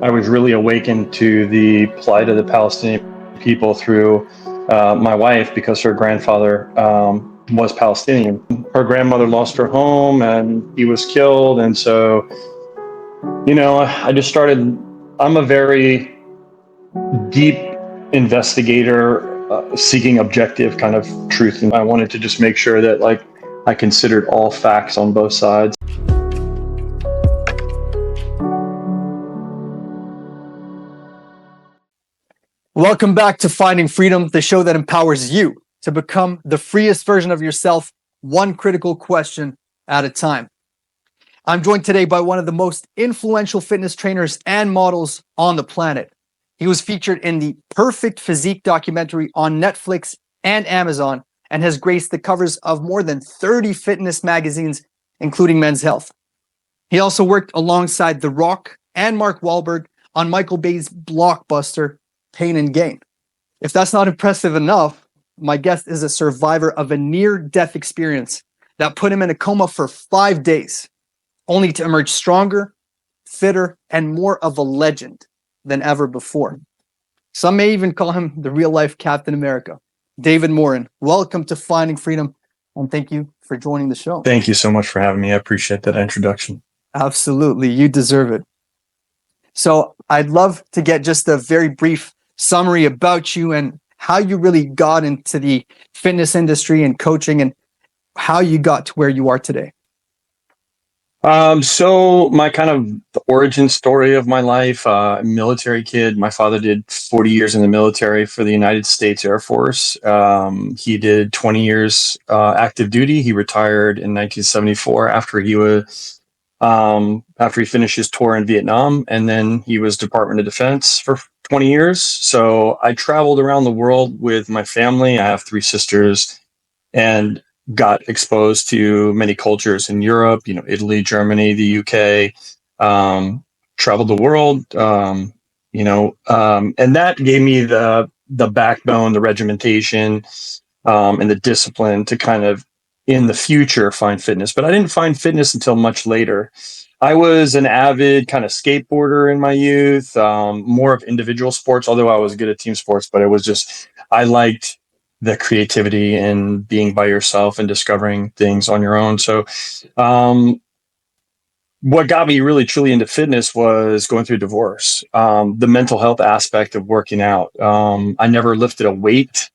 I was really awakened to the plight of the Palestinian people through my wife, because her grandfather was Palestinian. Her grandmother lost her home and he was killed. And so, I just started, I'm a very deep investigator, seeking objective kind of truth. And I wanted to just make sure that I considered all facts on both sides. Welcome back to Finding Freedom, the show that empowers you to become the freest version of yourself, one critical question at a time. I'm joined today by one of the most influential fitness trainers and models on the planet. He was featured in the Perfect Physique documentary on Netflix and Amazon and has graced the covers of more than 30 fitness magazines, including Men's Health. He also worked alongside The Rock and Mark Wahlberg on Michael Bay's blockbuster Pain and Gain. If that's not impressive enough, my guest is a survivor of a near-death experience that put him in a coma for 5 days, only to emerge stronger, fitter, and more of a legend than ever before. Some may even call him the real-life Captain America. David Morin, welcome to Finding Freedom, and thank you for joining the show. Thank you so much for having me. I appreciate that introduction. Absolutely, you deserve it. So I'd love to get just a very brief summary about you and how you really got into the fitness industry and coaching and how you got to where you are today. So my kind of the origin story of my life, military kid. My father did 40 years in the military for the United States Air Force. He did 20 years active duty. He retired in 1974 after he finished his tour in Vietnam, and then he was Department of Defense for 20 years. So I traveled around the world with my family. I have 3 sisters, and got exposed to many cultures in Europe, Italy, Germany, the UK, traveled the world, and that gave me the backbone, the regimentation, and the discipline to kind of in the future find fitness. But I didn't find fitness until much later. I was an avid kind of skateboarder in my youth, more of individual sports, although I was good at team sports, but it was just, I liked the creativity and being by yourself and discovering things on your own. So what got me really truly into fitness was going through a divorce, the mental health aspect of working out. I never lifted a weight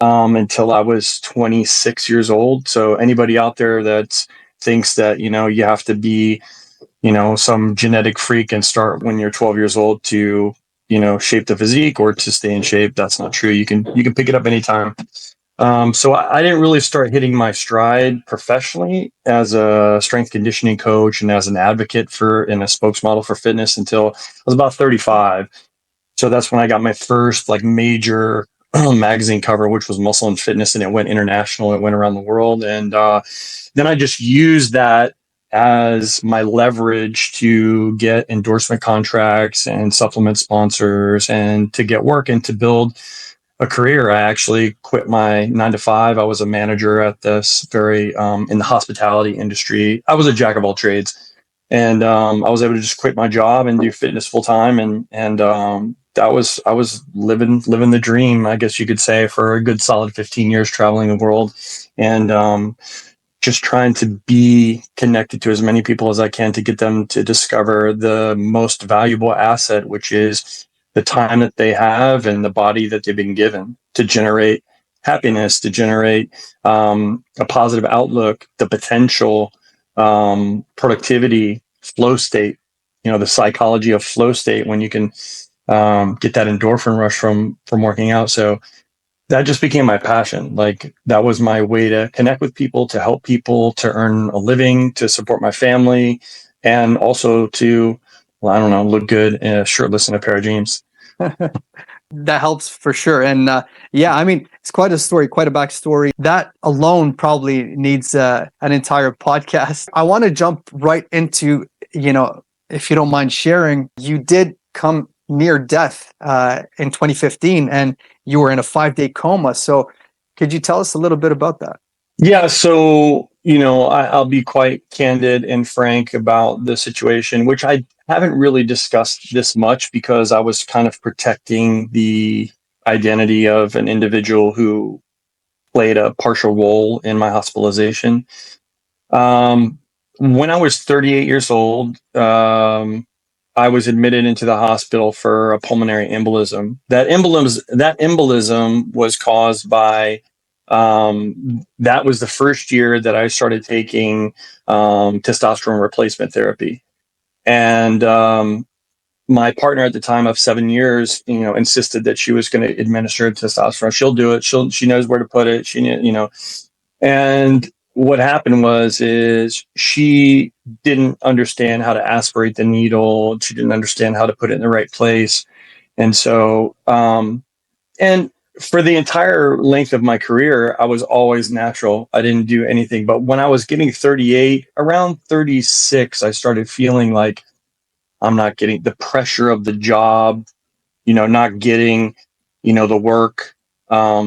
until I was 26 years old. So anybody out there that thinks that, you have to be, some genetic freak and start when you're 12 years old to, shape the physique or to stay in shape, that's not true. You can pick it up anytime. So I didn't really start hitting my stride professionally as a strength conditioning coach and as an advocate and a spokesmodel for fitness until I was about 35. So that's when I got my first major magazine cover, which was Muscle and Fitness, and it went international. It went around the world. And then I just used that as my leverage to get endorsement contracts and supplement sponsors and to get work and to build a career. I actually quit my 9-to-5. I was a manager at this very in the hospitality industry. I was a jack of all trades, and I was able to just quit my job and do fitness full time. And I was living the dream, I guess you could say, for a good solid 15 years, traveling the world and just trying to be connected to as many people as I can to get them to discover the most valuable asset, which is the time that they have and the body that they've been given to generate happiness, to generate a positive outlook, the potential, productivity, flow state, the psychology of flow state when you can get that endorphin rush from working out. So that just became my passion. That was my way to connect with people, to help people, to earn a living, to support my family, and also to, look good shirtless in a pair of jeans. That helps for sure. And it's quite a story, quite a backstory. That alone probably needs an entire podcast. I want to jump right into, if you don't mind sharing, you did come near death in 2015 and you were in a 5-day coma. So could you tell us a little bit about that? Yeah. So I'll be quite candid and frank about the situation, which I haven't really discussed this much because I was kind of protecting the identity of an individual who played a partial role in my hospitalization. Um, when I was 38 years old, I was admitted into the hospital for a pulmonary embolism. That embolism was caused by that was the first year that I started taking testosterone replacement therapy, and my partner at the time of 7 years, insisted that she was going to administer testosterone. She'll do it. She knows where to put it. And what happened is she didn't understand how to aspirate the needle. She didn't understand how to put it in the right place. And so, and for the entire length of my career, I was always natural. I didn't do anything. But when I was getting 38, around 36, I started feeling like I'm not getting the pressure of the job, not getting, the work,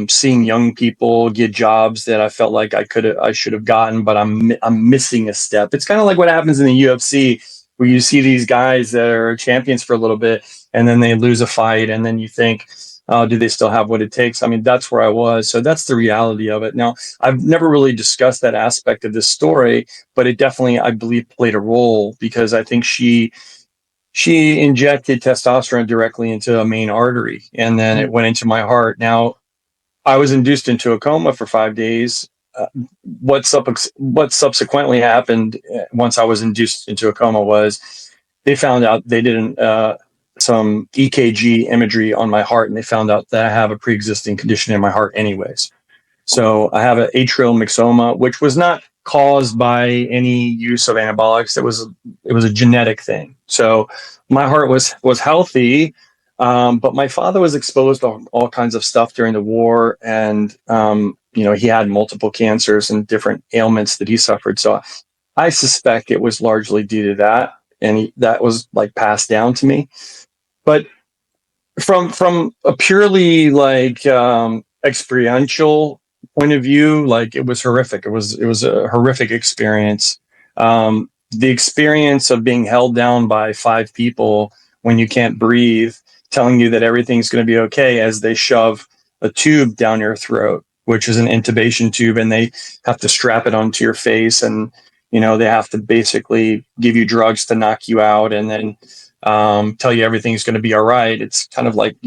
seeing young people get jobs that I felt like I should have gotten, but I'm missing a step. It's kind of like what happens in the UFC, where you see these guys that are champions for a little bit and then they lose a fight, and then you think, oh, do they still have what it takes? I mean, that's where I was. So that's the reality of it. Now, I've never really discussed that aspect of this story, but it definitely, I believe, played a role because I think she injected testosterone directly into a main artery, and then it went into my heart. Now, I was induced into a coma for 5 days. What subsequently happened once I was induced into a coma was they found out they did some EKG imagery on my heart, and they found out that I have a pre-existing condition in my heart anyways. So I have an atrial myxoma, which was not caused by any use of anabolics. It was a genetic thing. So my heart was healthy, but my father was exposed to all kinds of stuff during the war, and he had multiple cancers and different ailments that he suffered. So I suspect it was largely due to that, and that was like passed down to me. But from a purely like experiential point of view, like it was horrific. It was a horrific experience. The experience of being held down by five people when you can't breathe, telling you that everything's going to be okay as they shove a tube down your throat, which is an intubation tube, and they have to strap it onto your face, and they have to basically give you drugs to knock you out, and then tell you everything's going to be all right. It's kind of like,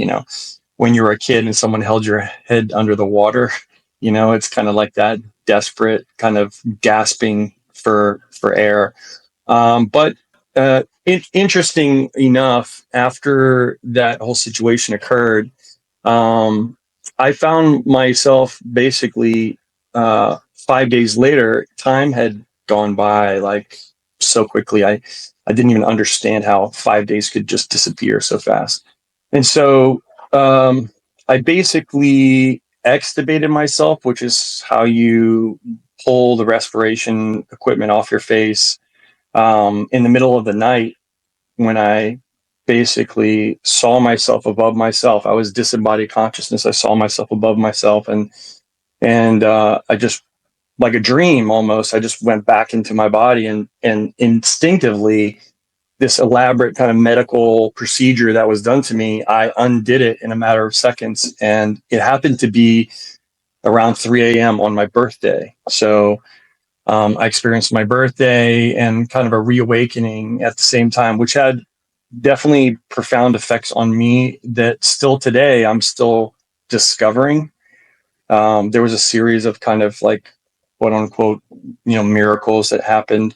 when you were a kid and someone held your head under the water, it's kind of like that desperate kind of gasping for air. But interesting enough, after that whole situation occurred, um, I found myself basically 5 days later, time had gone by like so quickly. I didn't even understand how 5 days could just disappear so fast. And so I basically extubated myself, which is how you pull the respiration equipment off your face, in the middle of the night when I basically saw myself above myself. I was disembodied consciousness. I saw myself above myself, and I just, like a dream almost, I just went back into my body, and instinctively, this elaborate kind of medical procedure that was done to me, I undid it in a matter of seconds, and it happened to be around 3 a.m. on my birthday. So I experienced my birthday and kind of a reawakening at the same time, which had definitely profound effects on me that still today I'm still discovering. There was a series of kind of like quote unquote, miracles that happened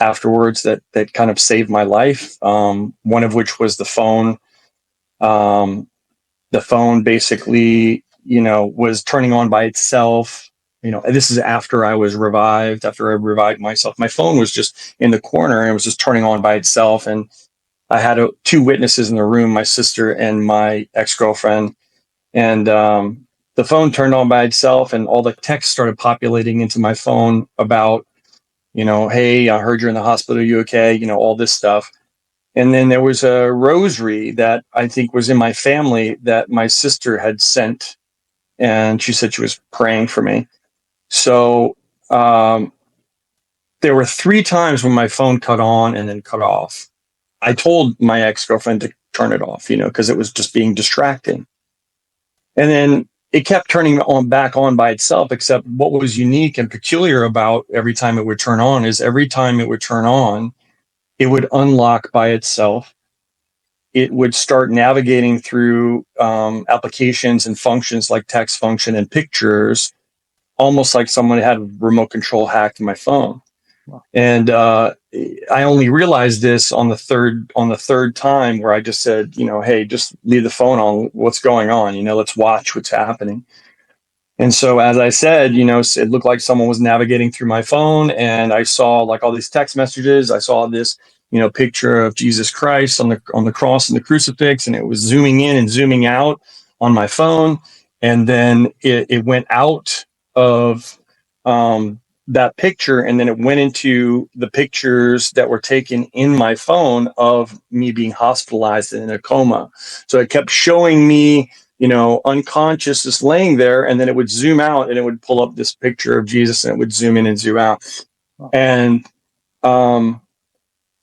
afterwards that kind of saved my life. One of which was the phone. The phone basically, was turning on by itself. This is after I was revived, after I revived myself. My phone was just in the corner and it was just turning on by itself. And I had two witnesses in the room, my sister and my ex-girlfriend. And the phone turned on by itself, and all the text started populating into my phone about, hey, I heard you're in the hospital. Are you okay? All this stuff. And then there was a rosary that I think was in my family that my sister had sent, and she said she was praying for me. So there were 3 times when my phone cut on and then cut off. I told my ex-girlfriend to turn it off, because it was just being distracting. And then it kept turning on back on by itself, except what was unique and peculiar about every time it would turn on is every time it would turn on, it would unlock by itself. It would start navigating through applications and functions like text function and pictures, almost like someone had remote control hacked my phone. Wow. And I only realized this on the third time, where I just said, hey, just leave the phone on. What's going on? Let's watch what's happening. And so, as I said, it looked like someone was navigating through my phone, and I saw like all these text messages. I saw this, picture of Jesus Christ on the cross and the crucifix, and it was zooming in and zooming out on my phone. And then it went out of that picture, and then it went into the pictures that were taken in my phone of me being hospitalized in a coma. So it kept showing me, unconscious, just laying there, and then it would zoom out and it would pull up this picture of Jesus, and it would zoom in and zoom out. And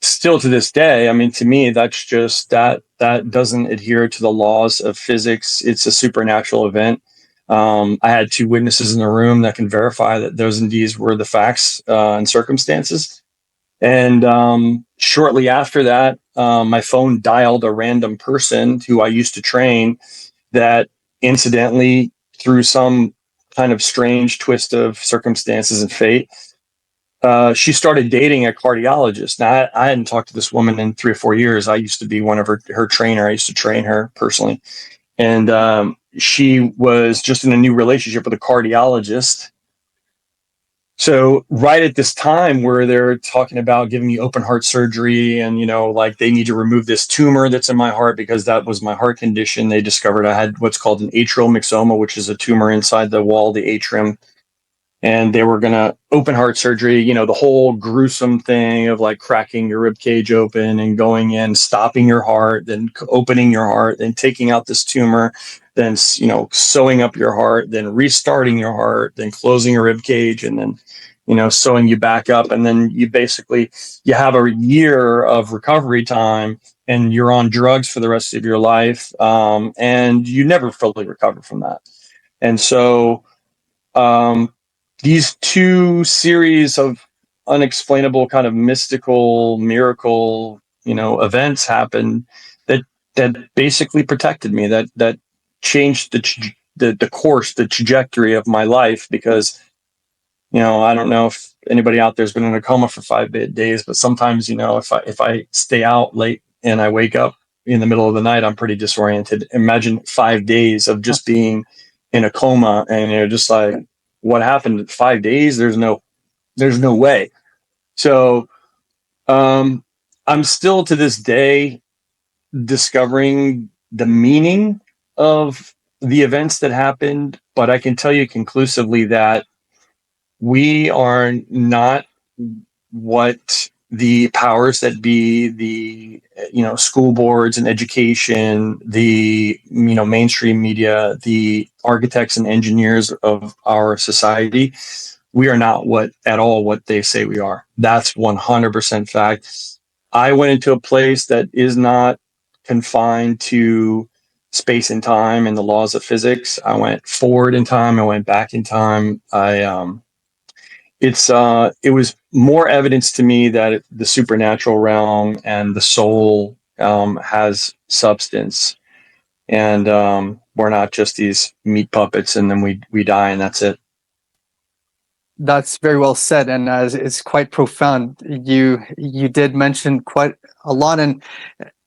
still to this day, I mean, to me, that's just that doesn't adhere to the laws of physics. It's a supernatural event. I had 2 witnesses in the room that can verify that those indeed were the facts and circumstances. And shortly after that, my phone dialed a random person who I used to train, that incidentally, through some kind of strange twist of circumstances and fate, she started dating a cardiologist. Now, I hadn't talked to this woman in 3 or 4 years. I used to be one of her trainer. I used to train her personally. And she was just in a new relationship with a cardiologist. So right at this time where they're talking about giving me open heart surgery, and, like they need to remove this tumor that's in my heart because that was my heart condition. They discovered I had what's called an atrial myxoma, which is a tumor inside the wall of the atrium. And they were going to open heart surgery, the whole gruesome thing of like cracking your rib cage open and going in, stopping your heart, then opening your heart, then taking out this tumor, then, sewing up your heart, then restarting your heart, then closing your rib cage, and then, sewing you back up. And then you have a year of recovery time, and you're on drugs for the rest of your life. And you never fully recover from that. And so, these 2 series of unexplainable kind of mystical miracle, events happened that basically protected me, that changed the course, the trajectory of my life. Because, I don't know if anybody out there's been in a coma for 5 days, but sometimes, if I stay out late and I wake up in the middle of the night, I'm pretty disoriented. Imagine 5 days of just being in a coma, and you're just like, what happened in 5 days? There's no way. So I'm still to this day discovering the meaning of the events that happened, but I can tell you conclusively that we are not what the powers that be, the school boards and education, the mainstream media, the architects and engineers of our society, we are not what they say we are. That's 100% fact. I went into a place that is not confined to space and time and the laws of physics. I went forward in time. I went back in time. It was more evidence to me that the supernatural realm and the soul has substance, and we're not just these meat puppets, and then we die and that's it. That's very well said, and it's quite profound. You did mention quite a lot, and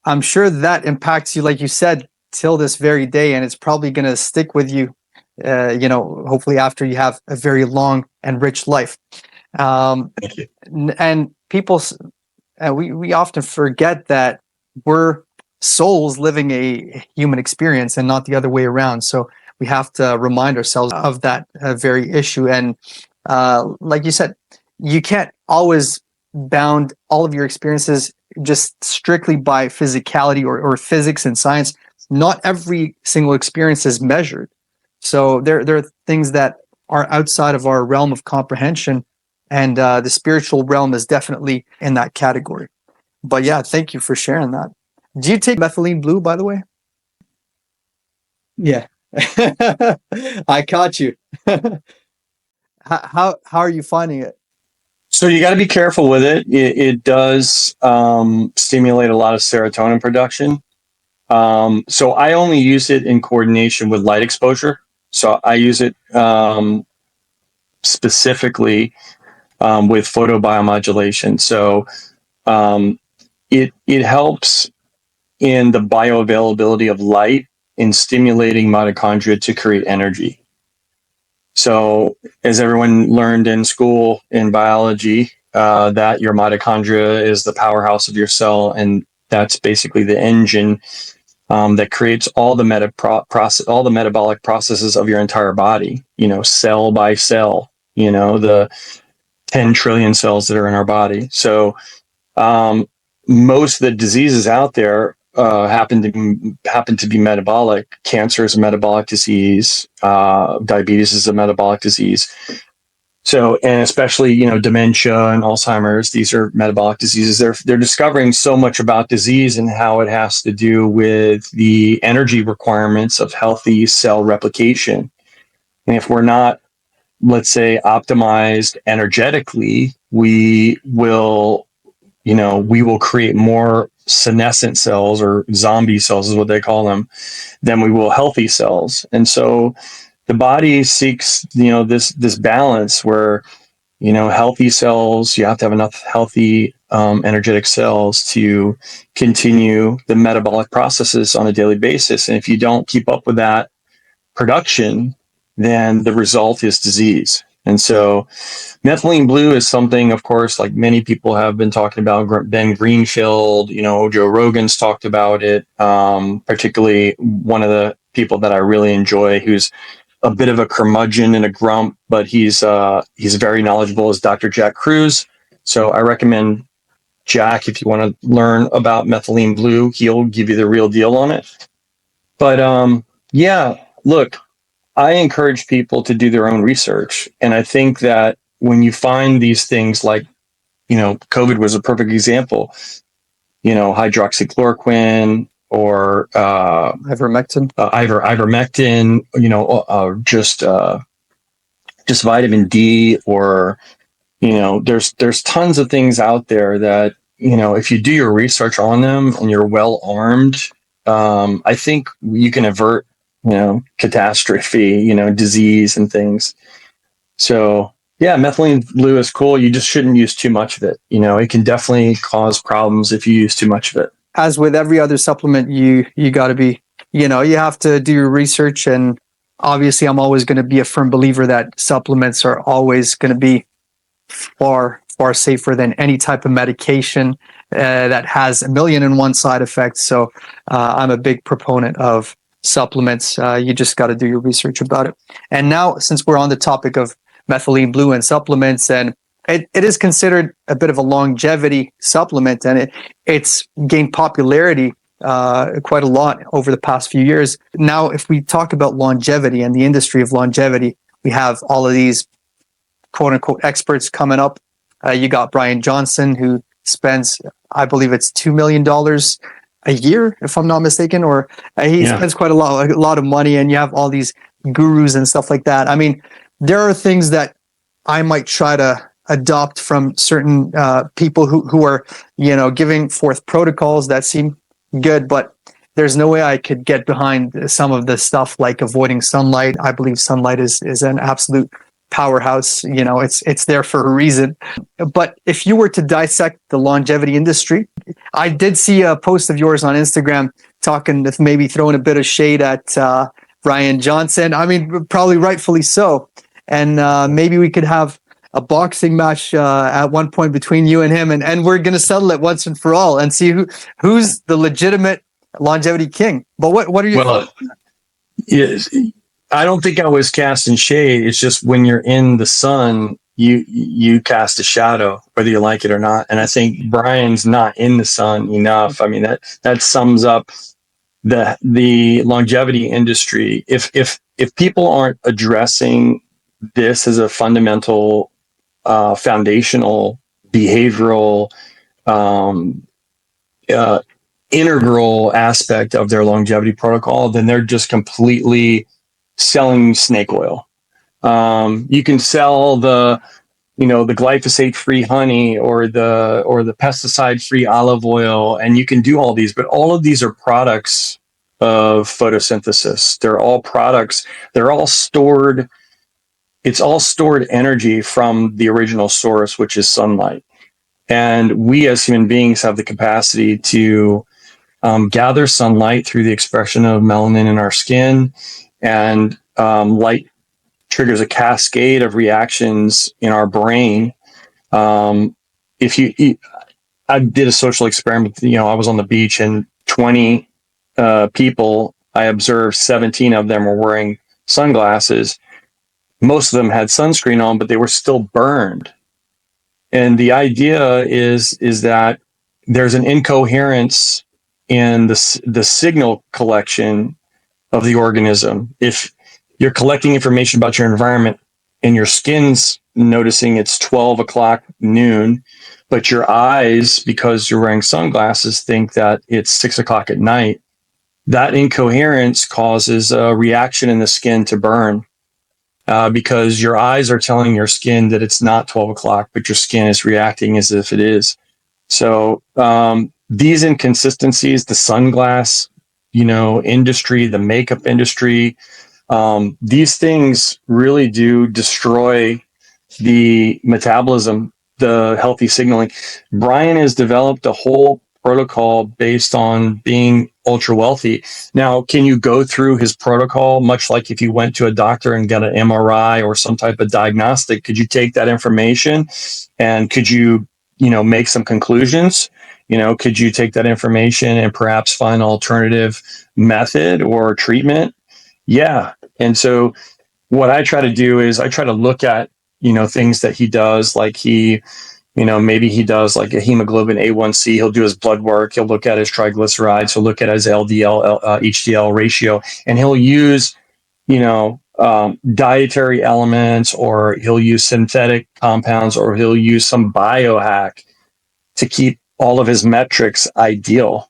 I'm sure that impacts you, like you said, till this very day, and it's probably going to stick with you. Hopefully after you have a very long and rich life. Thank you. And people, we often forget that we're souls living a human experience and not the other way around. So we have to remind ourselves of that very issue. And like you said, you can't always bound all of your experiences just strictly by physicality or physics and science. Not every single experience is measured. So there are things that are outside of our realm of comprehension, and the spiritual realm is definitely in that category. But yeah, thank you for sharing that. Do you take methylene blue, by the way? Yeah. I caught you. How are you finding it? So you got to be careful with it. It does stimulate a lot of serotonin production. So I only use it in coordination with light exposure. So I use it specifically with photobiomodulation. So it helps in the bioavailability of light in stimulating mitochondria to create energy. So, as everyone learned in school in biology, that your mitochondria is the powerhouse of your cell, and that's basically the engine that creates all the all the metabolic processes of your entire body. Cell by cell. The 10 trillion cells that are in our body. So, most of the diseases out there happen to be metabolic. Cancer is a metabolic disease. Diabetes is a metabolic disease. So, and especially dementia and Alzheimer's, these are metabolic diseases. They're discovering so much about disease and how it has to do with the energy requirements of healthy cell replication. And if we're not, let's say, optimized energetically, we will create more senescent cells, or zombie cells is what they call them, than we will healthy cells. And so the body seeks, this balance where, healthy cells, you have to have enough healthy, energetic cells to continue the metabolic processes on a daily basis. And if you don't keep up with that production, then the result is disease. And so methylene blue is something, of course, like many people have been talking about. Ben Greenfield, Joe Rogan's talked about it. Particularly one of the people that I really enjoy, who's a bit of a curmudgeon and a grump, but he's very knowledgeable, is Dr. Jack Kruse. So I recommend Jack if you want to learn about methylene blue. He'll give you the real deal on it. But yeah, look, I encourage people to do their own research. And I think that when you find these things like, COVID was a perfect example, hydroxychloroquine or Ivermectin. ivermectin, just vitamin D, or, there's tons of things out there that, if you do your research on them and you're well armed, I think you can avert catastrophe, disease and things. So yeah, methylene blue is cool. You just shouldn't use too much of it. It can definitely cause problems if you use too much of it. As with every other supplement, you got to be, you have to do your research. And obviously I'm always going to be a firm believer that supplements are always going to be far, far safer than any type of medication that has 1,000,001 side effects. So I'm a big proponent of supplements. You just got to do your research about it. And now, since we're on the topic of methylene blue and supplements, and it is considered a bit of a longevity supplement, and it's gained popularity quite a lot over the past few years. Now, if we talk about longevity and the industry of longevity, we have all of these quote unquote experts coming up. You got Brian Johnson, who spends, I believe it's $2 million a year, if I'm not mistaken, or he spends quite a lot of money, and you have all these gurus and stuff like that. I mean, there are things that I might try to adopt from certain people who are, giving forth protocols that seem good, but there's no way I could get behind some of the stuff like avoiding sunlight. I believe sunlight is an absolute powerhouse. It's there for a reason. But if you were to dissect the longevity industry, I did see a post of yours on Instagram talking, maybe throwing a bit of shade at Brian Johnson. I mean, probably rightfully so. And maybe we could have a boxing match at one point between you and him, and we're going to settle it once and for all and see who's the legitimate longevity king. But what are you? Well, yes, I don't think I was casting shade. It's just when you're in the sun, you cast a shadow, whether you like it or not. And I think Brian's not in the sun enough. I mean, that sums up the longevity industry. If people aren't addressing this as a fundamental foundational behavioral um, uh, integral aspect of their longevity protocol, then they're just completely selling snake oil. You can sell the glyphosate free honey or the pesticide free olive oil, and you can do all these, but all of these are products of photosynthesis. They're all products. They're all stored. It's all stored energy from the original source, which is sunlight. And we as human beings have the capacity to gather sunlight through the expression of melanin in our skin, and light triggers a cascade of reactions in our brain. If you, I did a social experiment. I was on the beach, and 20 people, I observed 17 of them were wearing sunglasses. Most of them had sunscreen on, but they were still burned. And the idea is that there's an incoherence in the signal collection of the organism. If you're collecting information about your environment and your skin's noticing it's 12 o'clock noon, but your eyes, because you're wearing sunglasses, think that it's 6 o'clock at night, that incoherence causes a reaction in the skin to burn. Because your eyes are telling your skin that it's not 12 o'clock, but your skin is reacting as if it is. So these inconsistencies, the sunglass, industry, the makeup industry, these things really do destroy the metabolism, the healthy signaling. Brian has developed a whole protocol based on being ultra wealthy. Now, can you go through his protocol, much like if you went to a doctor and got an MRI or some type of diagnostic? Could you take that information and could you, make some conclusions? Could you take that information and perhaps find an alternative method or treatment? Yeah. And so what I try to do is I try to look at, things that he does, like maybe he does like a hemoglobin A1C. He'll do his blood work. He'll look at his triglycerides. He'll look at his LDL, HDL ratio, and he'll use, dietary elements, or he'll use synthetic compounds, or he'll use some biohack to keep all of his metrics ideal.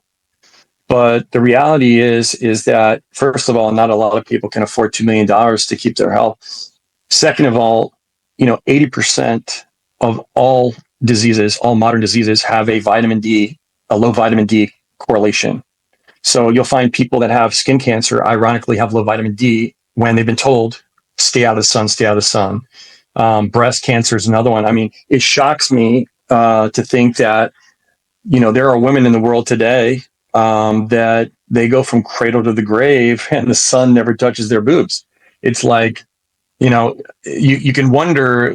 But the reality is that, first of all, not a lot of people can afford $2 million to keep their health. Second of all, 80% of all diseases, all modern diseases, have a low vitamin D correlation. So you'll find people that have skin cancer, ironically, have low vitamin D when they've been told, stay out of the sun, stay out of the sun. Breast cancer is another one. I mean, it shocks me to think that, there are women in the world today that they go from cradle to the grave and the sun never touches their boobs. It's like, you can wonder,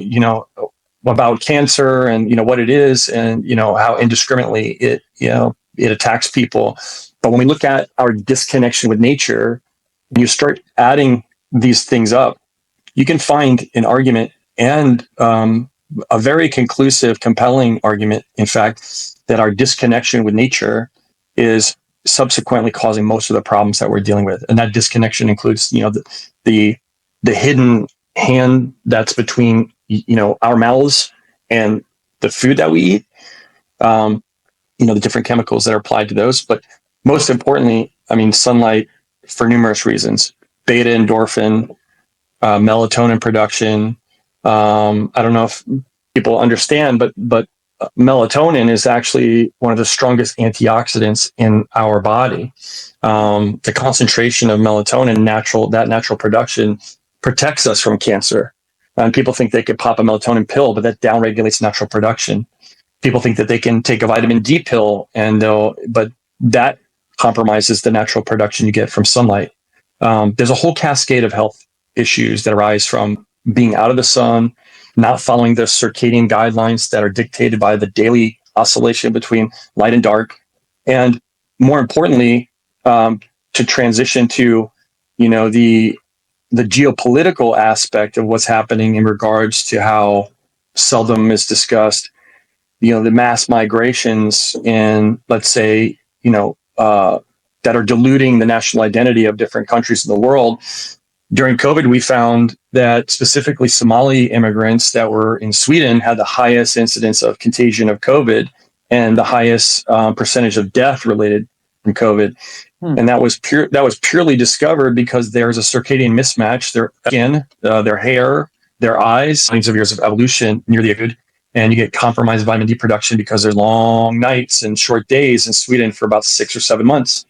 about cancer and, what it is and, how indiscriminately it attacks people. But when we look at our disconnection with nature, and you start adding these things up, you can find an argument, and a very conclusive, compelling argument, in fact, that our disconnection with nature is subsequently causing most of the problems that we're dealing with. And that disconnection includes, the hidden hand that's between, our mouths and the food that we eat, the different chemicals that are applied to those. But most importantly, sunlight, for numerous reasons: beta endorphin, melatonin production. I don't know if people understand, but melatonin is actually one of the strongest antioxidants in our body. The concentration of melatonin, natural production, protects us from cancer. And people think they could pop a melatonin pill, but that downregulates natural production. People think that they can take a vitamin D pill, but that compromises the natural production you get from sunlight. There's a whole cascade of health issues that arise from being out of the sun, not following the circadian guidelines that are dictated by the daily oscillation between light and dark, and more importantly, to transition to, the geopolitical aspect of what's happening in regards to how seldom is discussed, the mass migrations in, let's say, that are diluting the national identity of different countries in the world. During COVID, we found that specifically Somali immigrants that were in Sweden had the highest incidence of contagion of COVID and the highest percentage of death related from COVID. And that was purely discovered because there's a circadian mismatch. Their skin, their hair, their eyes, millions of years of evolution near the good, and you get compromised vitamin D production because there's long nights and short days in Sweden for about 6 or 7 months.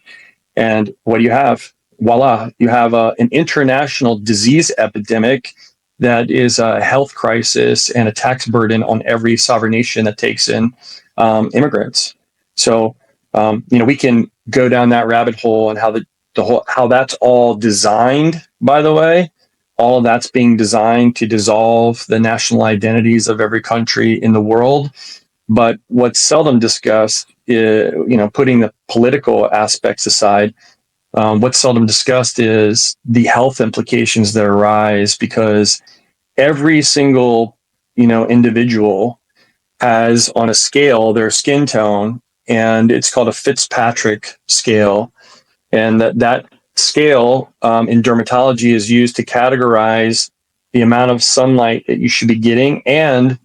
And what do you have? Voila, you have an international disease epidemic that is a health crisis and a tax burden on every sovereign nation that takes in immigrants. So, we can go down that rabbit hole and how that's all designed, by the way. All of that's being designed to dissolve the national identities of every country in the world. But what's seldom discussed is, putting the political aspects aside, what's seldom discussed is the health implications that arise because every single, individual has on a scale their skin tone, and it's called a Fitzpatrick scale. And that scale in dermatology is used to categorize the amount of sunlight that you should be getting and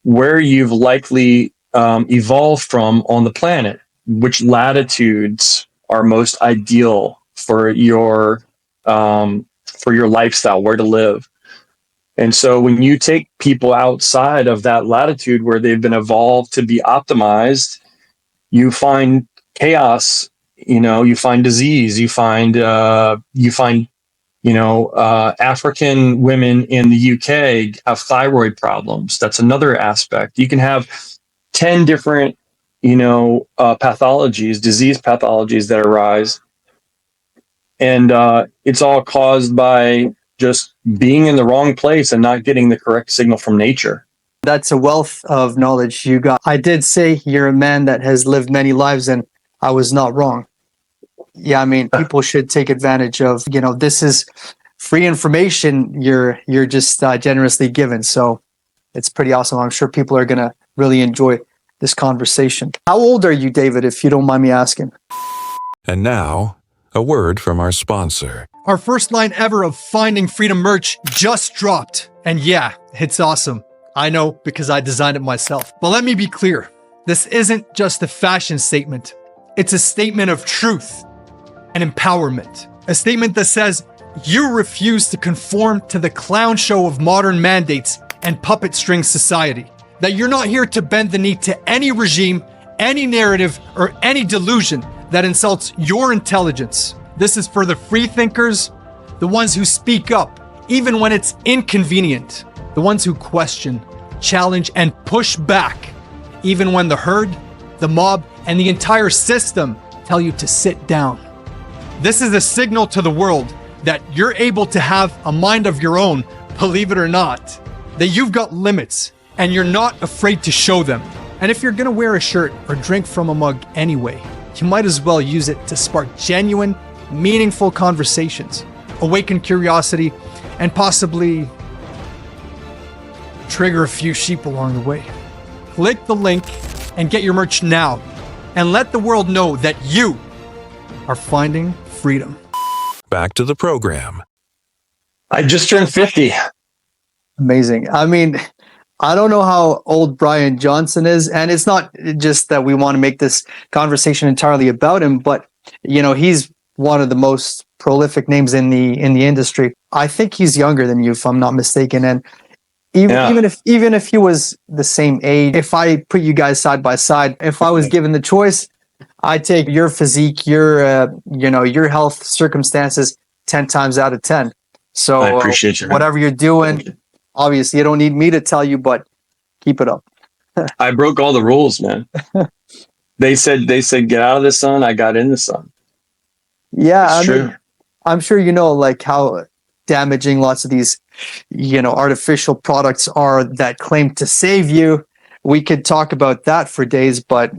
where you've likely evolved from on the planet, which latitudes are most ideal for your lifestyle, where to live. And so when you take people outside of that latitude where they've been evolved to be optimized, you find chaos, you find disease, you find African women in the UK have thyroid problems. That's another aspect. You can have 10 different pathologies, disease pathologies that arise. And it's all caused by just being in the wrong place and not getting the correct signal from nature. That's a wealth of knowledge you got. I did say you're a man that has lived many lives, and I was not wrong. Yeah, I mean, people should take advantage of, this is free information you're just generously given. So it's pretty awesome. I'm sure people are going to really enjoy this conversation. How old are you, David, if you don't mind me asking? And now, a word from our sponsor. Our first line ever of Finding Freedom merch just dropped. And yeah, it's awesome. I know because I designed it myself. But let me be clear. This isn't just a fashion statement. It's a statement of truth and empowerment. A statement that says you refuse to conform to the clown show of modern mandates and puppet string society. That you're not here to bend the knee to any regime, any narrative, or any delusion that insults your intelligence. This is for the free thinkers, the ones who speak up, even when it's inconvenient, the ones who question, challenge, and push back, even when the herd, the mob, and the entire system tell you to sit down. This is a signal to the world that you're able to have a mind of your own, believe it or not, that you've got limits and you're not afraid to show them. And if you're gonna wear a shirt or drink from a mug anyway, you might as well use it to spark genuine, meaningful conversations, awaken curiosity, and possibly trigger a few sheep along the way. Click the link and get your merch now, and let the world know that you are finding freedom. Back to the program. I just turned 50. Amazing. I mean, I don't know how old Brian Johnson is, and it's not just that we want to make this conversation entirely about him, but he's one of the most prolific names in the industry. I think he's younger than you, if I'm not mistaken. And even if he was the same age, if I put you guys side by side, if I was given the choice, I'd take your physique, your health circumstances 10 times out of 10. So I appreciate you. Whatever you're doing, obviously you don't need me to tell you, but keep it up. I broke all the rules, man. They said get out of the sun. I got in the sun. Yeah, It's true. I'm sure like how damaging lots of these, artificial products are that claim to save you. We could talk about that for days, but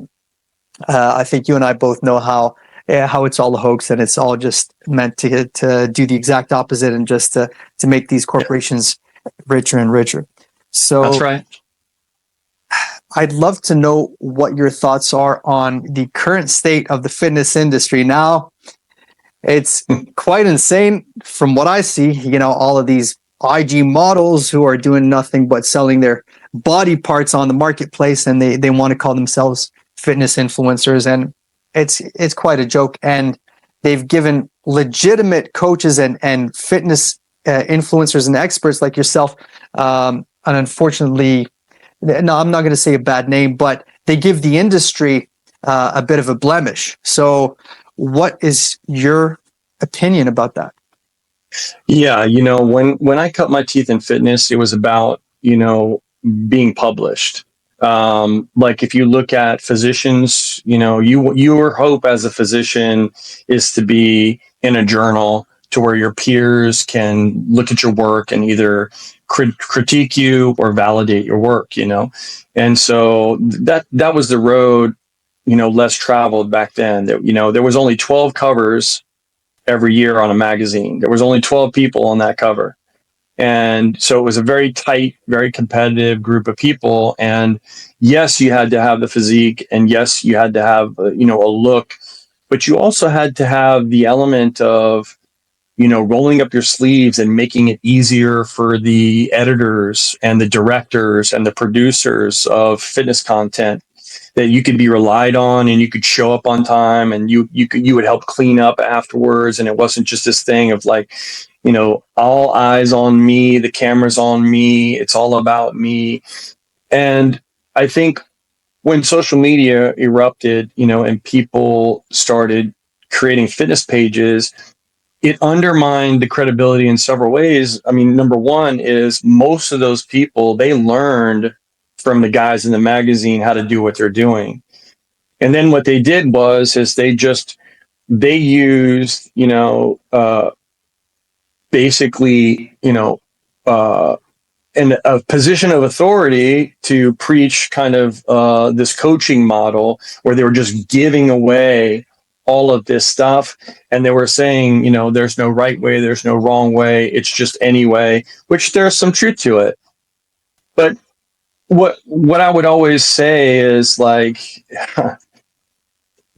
I think you and I both know how it's all a hoax, and it's all just meant to do the exact opposite and just to make these corporations richer and richer. So That's right. I'd love to know what your thoughts are on the current state of the fitness industry. Now, It's quite insane from what I see. You know, all of these IG models who are doing nothing but selling their body parts on the marketplace, and they want to call themselves fitness influencers, and it's quite a joke. And they've given legitimate coaches and fitness influencers and experts like yourself, and unfortunately, no, I'm not going to say a bad name, but they give the industry a bit of a blemish. So, what is your opinion about that? Yeah, when I cut my teeth in fitness, it was about, being published. Like if you look at physicians, your hope as a physician is to be in a journal to where your peers can look at your work and either critique you or validate your work, And so that was the road, less traveled back then. That, there was only 12 covers every year on a magazine. There was only 12 people on that cover. And so it was a very tight, very competitive group of people. And yes, you had to have the physique, and yes, you had to have, a look, but you also had to have the element of, rolling up your sleeves and making it easier for the editors and the directors and the producers of fitness content, that you could be relied on and you could show up on time, and you would help clean up afterwards. And it wasn't just this thing of like, all eyes on me, the camera's on me, it's all about me. And I think when social media erupted, and people started creating fitness pages, it undermined the credibility in several ways. I mean, number one is most of those people, they learned from the guys in the magazine how to do what they're doing. And then what they did is they used, basically, in a position of authority to preach kind of this coaching model where they were just giving away all of this stuff. And they were saying, there's no right way, there's no wrong way, it's just any way, which there's some truth to it. But what I would always say is like,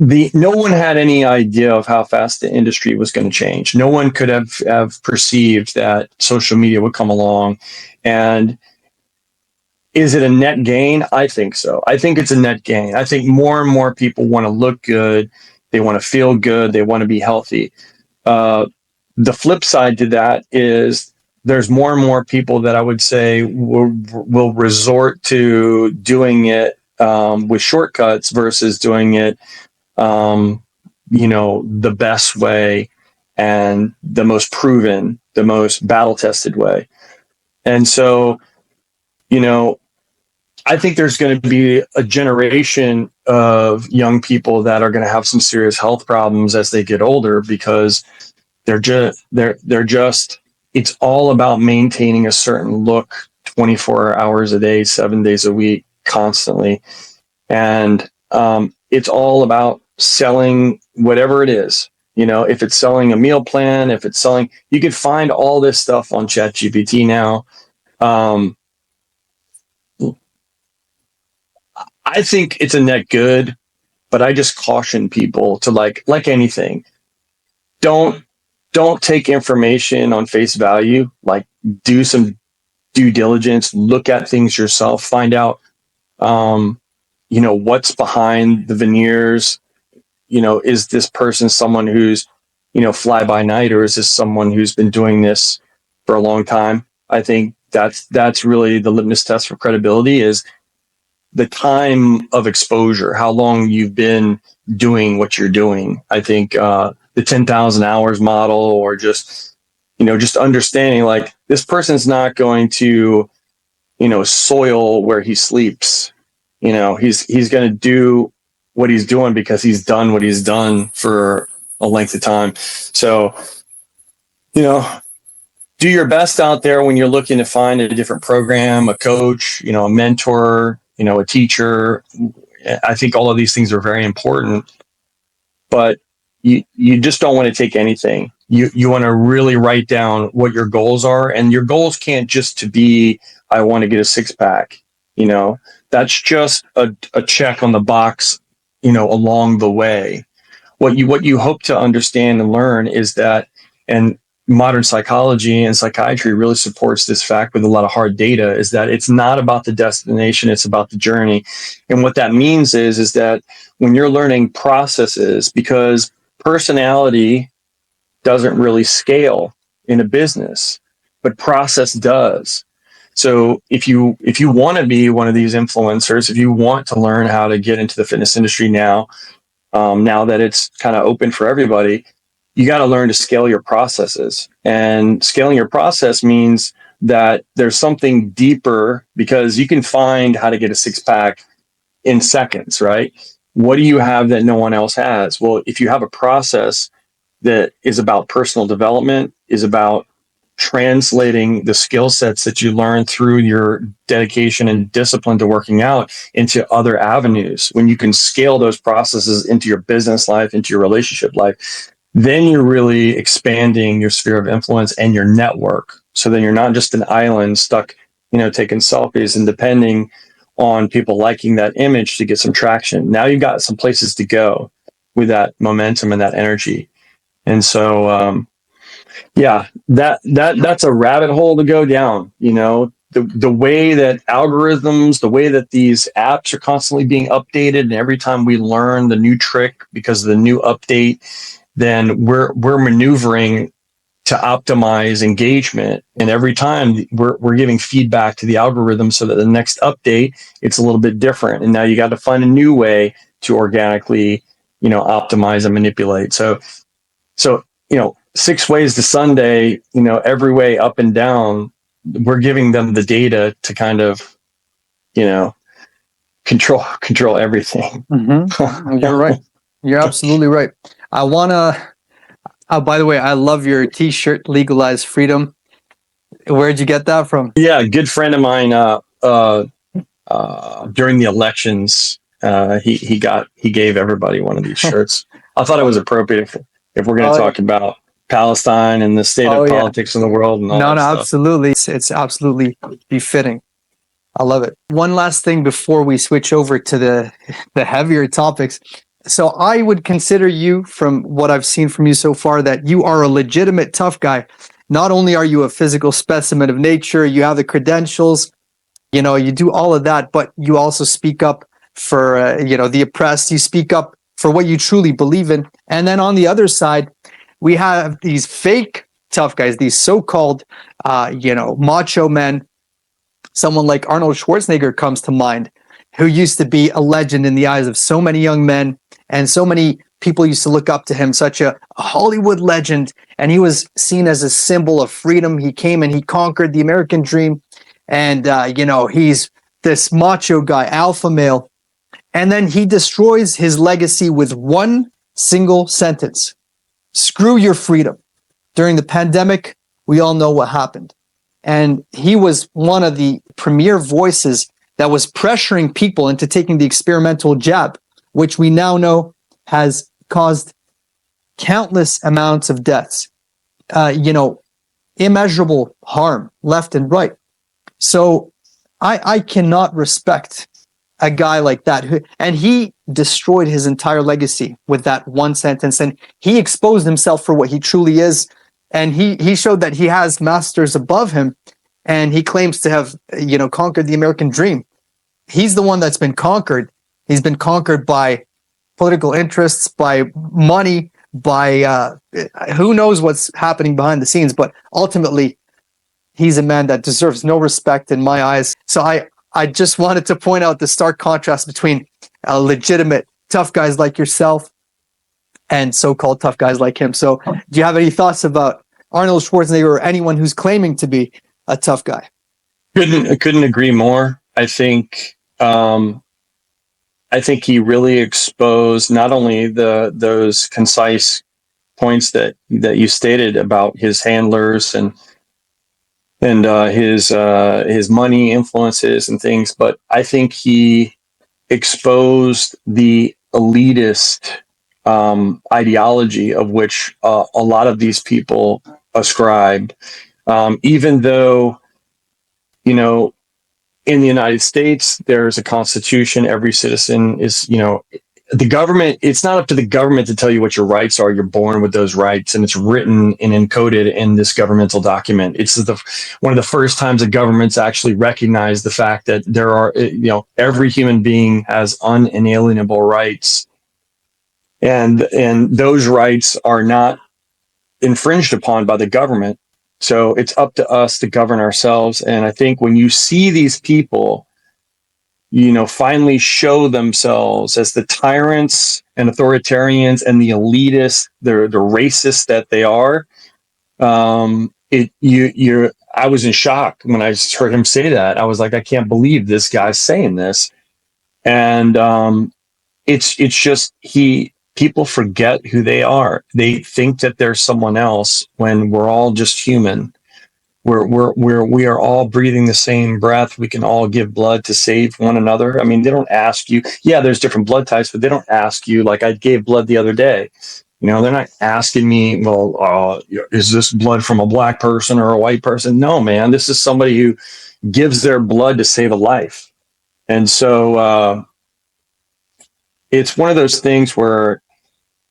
no one had any idea of how fast the industry was going to change. No one could have perceived that social media would come along. And is it a net gain? I think so. I think it's a net gain. I think more and more people want to look good. They want to feel good. They want to be healthy. The flip side to that is there's more and more people that I would say will resort to doing it with shortcuts versus doing it the best way and the most proven, the most battle tested way. And so, I think there's going to be a generation of young people that are going to have some serious health problems as they get older, because they're just it's all about maintaining a certain look 24 hours a day, 7 days a week, constantly. And it's all about selling whatever it is. If it's selling a meal plan, if it's selling, you can find all this stuff on ChatGPT now. I think it's a net good, but I just caution people to like anything, don't take information on face value. Like, do some due diligence, look at things yourself, find out, what's behind the veneers. Is this person someone who's, fly by night, or is this someone who's been doing this for a long time? I think that's really the litmus test for credibility, is the time of exposure, how long you've been doing what you're doing. I think the 10,000 hours model, or just understanding like this person's not going to, soil where he sleeps. He's going to do what he's doing because he's done what he's done for a length of time. So, do your best out there when you're looking to find a different program, a coach, a mentor, a teacher. I think all of these things are very important, but you just don't want to take anything. You want to really write down what your goals are, and your goals can't just to be, I want to get a 6-pack. That's just a check on the box, along the way. what you hope to understand and learn is that, and modern psychology and psychiatry really supports this fact with a lot of hard data, is that it's not about the destination, it's about the journey. And what that means is that when you're learning processes, because personality doesn't really scale in a business, but process does. So if you want to be one of these influencers, if you want to learn how to get into the fitness industry now, now that it's kind of open for everybody, you got to learn to scale your processes. And scaling your process means that there's something deeper, because you can find how to get a six pack in seconds, right? What do you have that no one else has? Well, if you have a process that is about personal development, is about translating the skill sets that you learn through your dedication and discipline to working out into other avenues, when you can scale those processes into your business life, into your relationship life, then you're really expanding your sphere of influence and your network. So then you're not just an island stuck, taking selfies and depending on people liking that image to get some traction. Now you've got some places to go with that momentum and that energy. And so, that's a rabbit hole to go down. The way that algorithms, the way that these apps are constantly being updated, and every time we learn the new trick because of the new update, then we're maneuvering to optimize engagement. And every time we're giving feedback to the algorithm so that the next update, it's a little bit different. And now you got to find a new way to organically, optimize and manipulate. So, 6 ways to Sunday, every way up and down, we're giving them the data to kind of, control everything. Mm-hmm. You're right. You're absolutely right. I want to, by the way, I love your t-shirt, Legalize Freedom. Where'd you get that from? Yeah, a good friend of mine, during the elections, he gave everybody one of these shirts. I thought it was appropriate if we're going to talk about Palestine and the state of politics in the world and all that stuff. Absolutely. It's absolutely befitting. I love it. One last thing before we switch over to the heavier topics. So I would consider you, from what I've seen from you so far, that you are a legitimate tough guy. Not only are you a physical specimen of nature, you have the credentials, you do all of that, but you also speak up for, the oppressed. You speak up for what you truly believe in. And then on the other side, we have these fake tough guys, these so-called, macho men. Someone like Arnold Schwarzenegger comes to mind, who used to be a legend in the eyes of so many young men, and so many people used to look up to him, such a Hollywood legend. And he was seen as a symbol of freedom. He came and he conquered the American dream. And, he's this macho guy, alpha male. And then he destroys his legacy with one single sentence: screw your freedom. During the pandemic, we all know what happened. And he was one of the premier voices that was pressuring people into taking the experimental jab, which we now know has caused countless amounts of deaths, immeasurable harm left and right. So I cannot respect a guy like that. And he destroyed his entire legacy with that one sentence. And he exposed himself for what he truly is. And he showed that he has masters above him. And he claims to have, conquered the American dream. He's the one that's been conquered. He's been conquered by political interests, by money, by who knows what's happening behind the scenes. But ultimately, he's a man that deserves no respect in my eyes. So I just wanted to point out the stark contrast between legitimate tough guys like yourself and so-called tough guys like him. So do you have any thoughts about Arnold Schwarzenegger or anyone who's claiming to be a tough guy? Couldn't agree more. I think he really exposed not only those concise points that you stated about his handlers and his money influences and things, but I think he exposed the elitist ideology of which a lot of these people ascribed. Even though, in the United States, there's a constitution, every citizen is, the government, it's not up to the government to tell you what your rights are. You're born with those rights, and it's written and encoded in this governmental document. It's one of the first times that governments actually recognize the fact that there are, every human being has unalienable rights, and those rights are not infringed upon by the government. So it's up to us to govern ourselves. And I think when you see these people, finally show themselves as the tyrants and authoritarians and the elitists, the racists that they are. I was in shock when I heard him say that. I was like, I can't believe this guy's saying this. And it's just people forget who they are. They think that they're someone else when we're all just human. We are all breathing the same breath. We can all give blood to save one another. I mean, they don't ask you. Yeah, there's different blood types, but they don't ask you. Like I gave blood the other day. They're not asking me, well, is this blood from a black person or a white person? No, man, this is somebody who gives their blood to save a life. And so it's one of those things where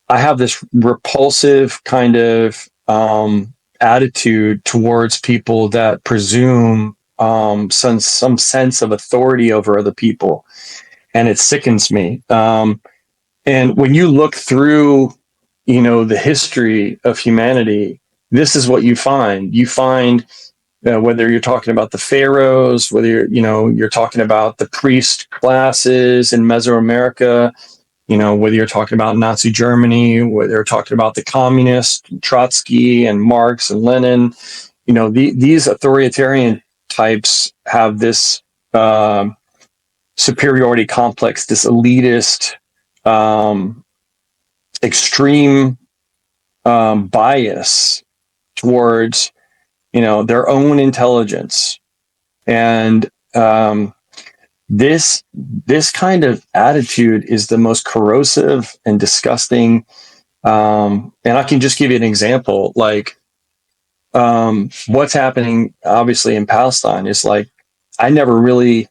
I have this repulsive kind of attitude towards people that presume some sense of authority over other people, and it sickens me. And when you look through, the history of humanity, this is what you find. You find whether you're talking about the pharaohs, whether you're talking about the priest classes in Mesoamerica, whether you're talking about Nazi Germany, whether you're talking about the communists, Trotsky and Marx and Lenin, these authoritarian types have this superiority complex, this elitist, extreme bias towards, their own intelligence. And this kind of attitude is the most corrosive and disgusting. And I can just give you an example, like what's happening obviously in Palestine is like, I never really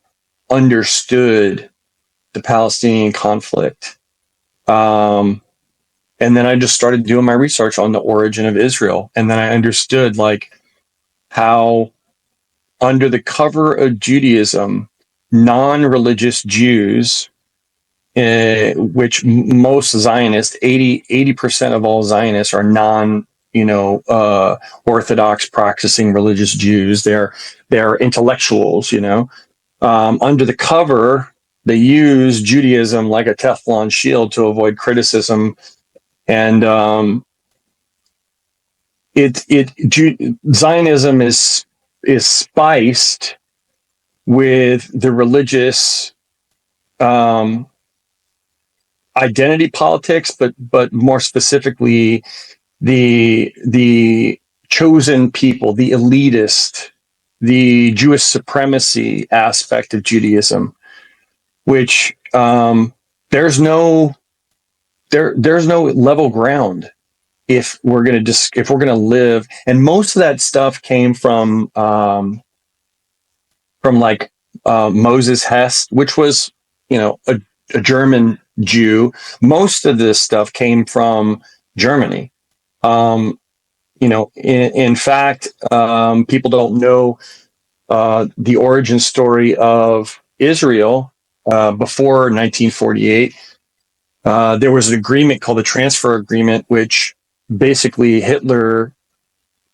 understood the Palestinian conflict. And then I just started doing my research on the origin of Israel. And then I understood like how under the cover of Judaism, non-religious Jews, which most Zionists, 80% of all Zionists are Orthodox practicing religious Jews. They're intellectuals, under the cover, they use Judaism like a Teflon shield to avoid criticism. And Zionism is spiced with the religious identity politics, but more specifically the chosen people, the elitist, the Jewish supremacy aspect of Judaism, which there's no level ground if we're gonna live. And most of that stuff came from like Moses Hess, which was a German Jew. Most of this stuff came from Germany. In fact, people don't know the origin story of Israel before 1948. There was an agreement called the Transfer Agreement, which basically Hitler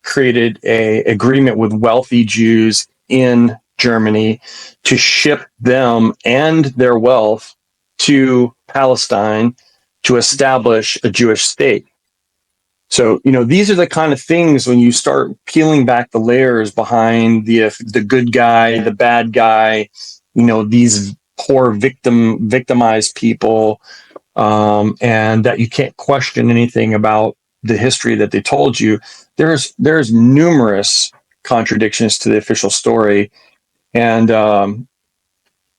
created a agreement with wealthy Jews in Germany to ship them and their wealth to Palestine to establish a Jewish state. So, these are the kind of things when you start peeling back the layers behind the good guy, the bad guy, these poor victimized people, and that you can't question anything about the history that they told you. There's numerous contradictions to the official story, and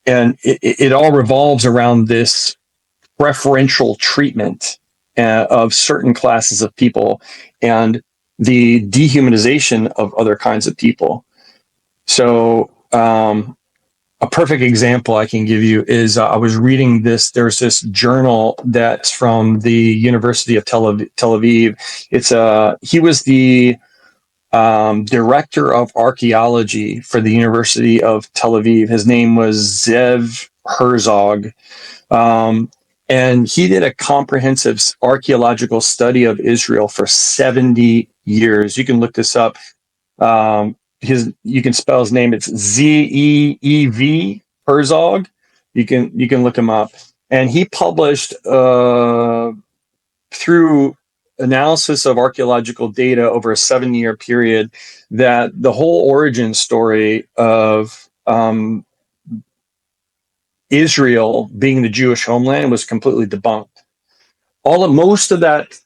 it all revolves around this preferential treatment of certain classes of people and the dehumanization of other kinds of people. So a perfect example I can give you is I was reading this. There's this journal that's from the University of Tel Aviv. He was the director of archaeology for the University of Tel Aviv. His name was Zev Herzog. And he did a comprehensive archaeological study of Israel for 70 years. You can look this up. You can spell his name. It's Zeev Herzog. You can look him up. And he published through analysis of archaeological data over a 7-year period that the whole origin story of Israel being the Jewish homeland was completely debunked. Most of that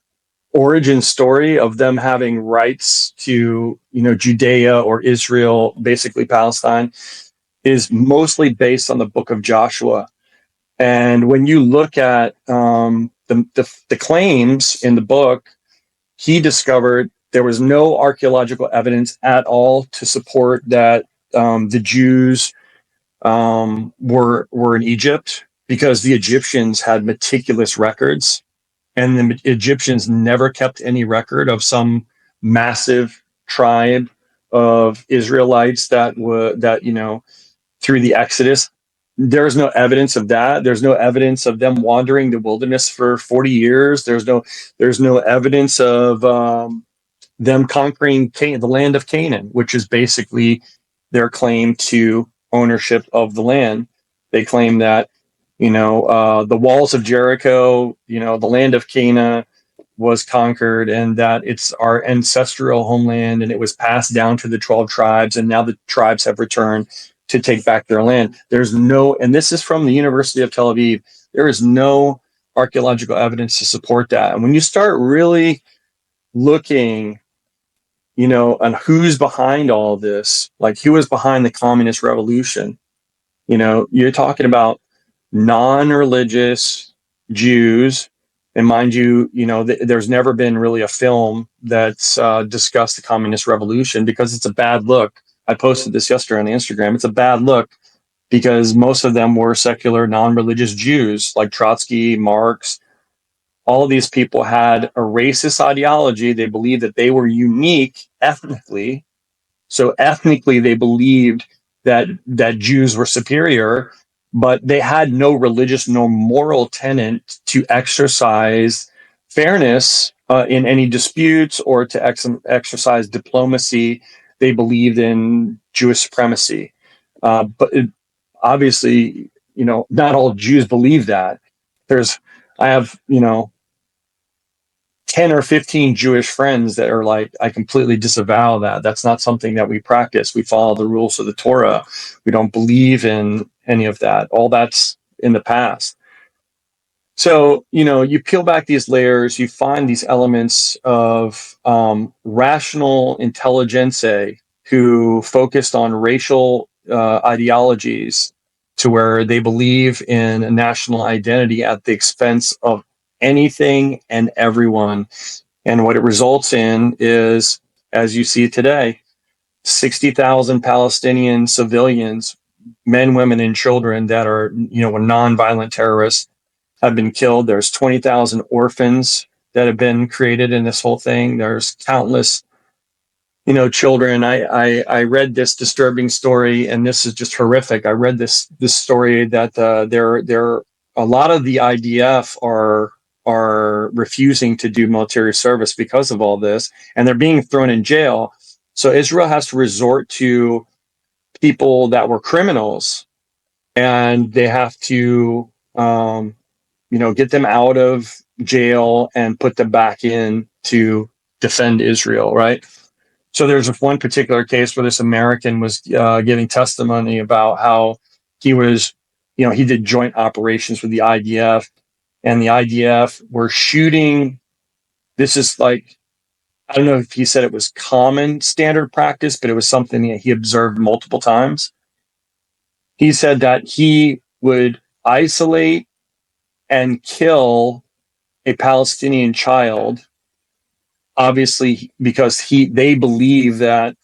origin story of them having rights to, Judea or Israel, basically Palestine, is mostly based on the book of Joshua. And when you look at the claims in the book, he discovered there was no archaeological evidence at all to support that the Jews were in Egypt, because the Egyptians had meticulous records, and the Egyptians never kept any record of some massive tribe of Israelites that through the Exodus. There's no evidence of that. There's no evidence of them wandering the wilderness for 40 years. There's no evidence of them conquering the land of Canaan, which is basically their claim to ownership of the land. They claim that, the walls of Jericho, the land of Canaan was conquered, and that it's our ancestral homeland, and it was passed down to the 12 tribes, and now the tribes have returned to take back their land. And this is from the University of Tel Aviv, there is no archaeological evidence to support that. And when you start really looking, on who's behind all of this, like who was behind the communist revolution, you're talking about non-religious Jews. And mind you, there's never been really a film that's discussed the communist revolution, because it's a bad look. I posted this yesterday on Instagram. It's a bad look because most of them were secular, non-religious Jews, like Trotsky, Marx. All of these people had a racist ideology. They believed that they were unique ethnically. So ethnically, they believed that Jews were superior, but they had no religious, no moral tenet to exercise fairness in any disputes, or to exercise diplomacy. They believed in Jewish supremacy. Obviously, not all Jews believe that. I have, 10 or 15 Jewish friends that are like, I completely disavow that. That's not something that we practice. We follow the rules of the Torah. We don't believe in any of that. All that's in the past. So, you peel back these layers, you find these elements of rational intelligentsia who focused on racial ideologies, to where they believe in a national identity at the expense of anything and everyone. And what it results in is, as you see today, 60,000 Palestinian civilians, men, women, and children that are, non-violent terrorists, have been killed. There's 20,000 orphans that have been created in this whole thing. There's countless, children. I read this disturbing story, and this is just horrific. I read this story that there a lot of the IDF are refusing to do military service because of all this, and they're being thrown in jail. So Israel has to resort to people that were criminals, and they have to get them out of jail and put them back in to defend Israel, right? So there's one particular case where this American was giving testimony about how he was, he did joint operations with the IDF, and the IDF were shooting. This is like, I don't know if he said it was common standard practice, but it was something that he observed multiple times. He said that he would isolate and kill a Palestinian child, obviously because they believe that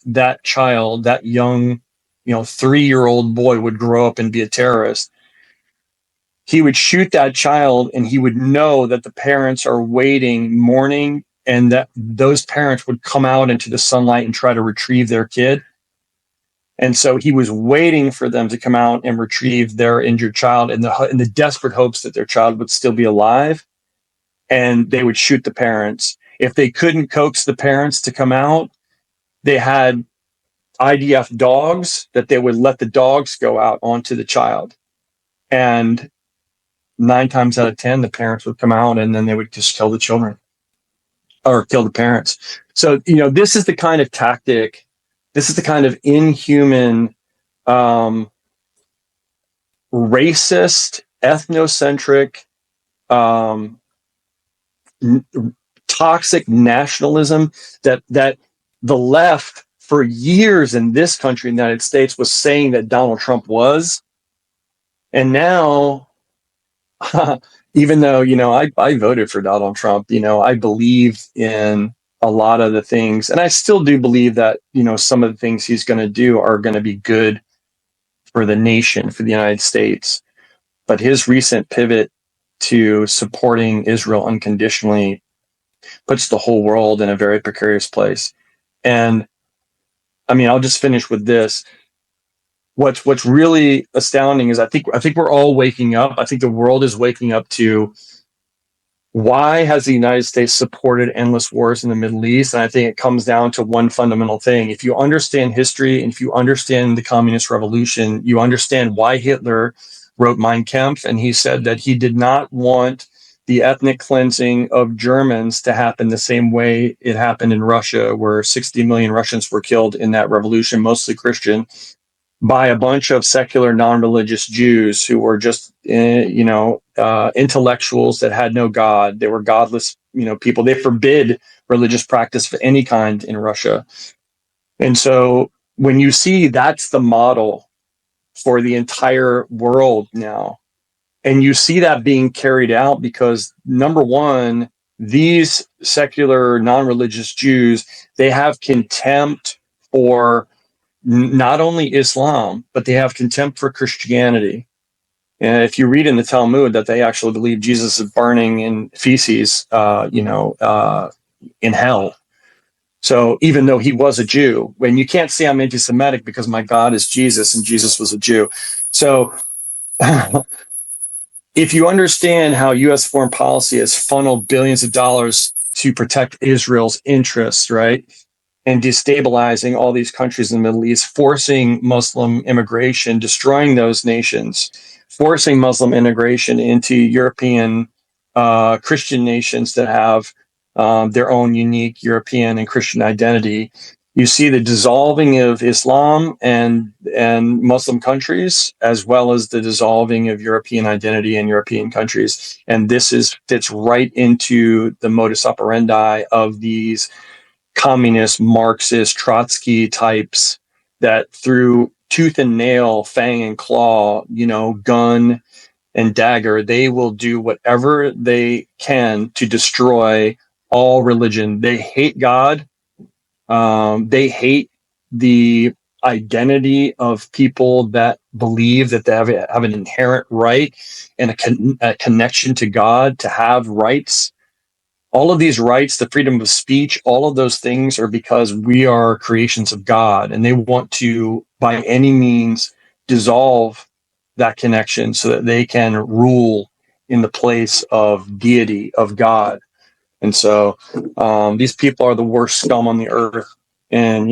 child, that young 3-year-old boy would grow up and be a terrorist, he would shoot that child, and he would know that the parents are waiting, mourning, and that those parents would come out into the sunlight and try to retrieve their kid. And so he was waiting for them to come out and retrieve their injured child in the desperate hopes that their child would still be alive, and they would shoot the parents. If they couldn't coax the parents to come out, they had IDF dogs that they would let the dogs go out onto the child. And 9 times out of 10, the parents would come out, and then they would just kill the children or kill the parents. So, this is the kind of tactic, this is the kind of inhuman, racist, ethnocentric, toxic nationalism that the left for years in this country, in the United States, was saying that Donald Trump was. And now, even though, I voted for Donald Trump, I believe in a lot of the things, and I still do believe that, some of the things he's going to do are going to be good for the nation, for the United States. But his recent pivot to supporting Israel unconditionally puts the whole world in a very precarious place. And I'll just finish with this. What's really astounding is I think we're all waking up. I think the world is waking up to why has the United States supported endless wars in the Middle East? And I think it comes down to one fundamental thing. If you understand history, and if you understand the communist revolution, you understand why Hitler wrote Mein Kampf, and he said that he did not want the ethnic cleansing of Germans to happen the same way it happened in Russia, where 60 million Russians were killed in that revolution, mostly Christian, by a bunch of secular, non-religious Jews who were just, intellectuals that had no God. They were godless, people. They forbid religious practice of any kind in Russia. And so when you see that's the model for the entire world now, and you see that being carried out because, number one, these secular, non-religious Jews, they have contempt for not only Islam, but they have contempt for Christianity. And if you read in the Talmud that they actually believe Jesus is burning in feces, in hell. So even though he was a Jew, when you can't say I'm anti-Semitic because my God is Jesus and Jesus was a Jew. So if you understand how U.S. foreign policy has funneled billions of dollars to protect Israel's interests, right? And destabilizing all these countries in the Middle East, forcing Muslim immigration, destroying those nations, forcing Muslim integration into European Christian nations that have their own unique European and Christian identity. You see the dissolving of Islam and Muslim countries, as well as the dissolving of European identity in European countries. And this fits right into the modus operandi of these communist, Marxist, Trotsky types that through tooth and nail, fang and claw, gun and dagger, they will do whatever they can to destroy all religion. They hate God. They hate the identity of people that believe that they have an inherent right and a connection to God, to have rights. All of these rights, the freedom of speech, all of those things are because we are creations of God, and they want to, by any means, dissolve that connection so that they can rule in the place of deity, of God. And so these people are the worst scum on the earth. And,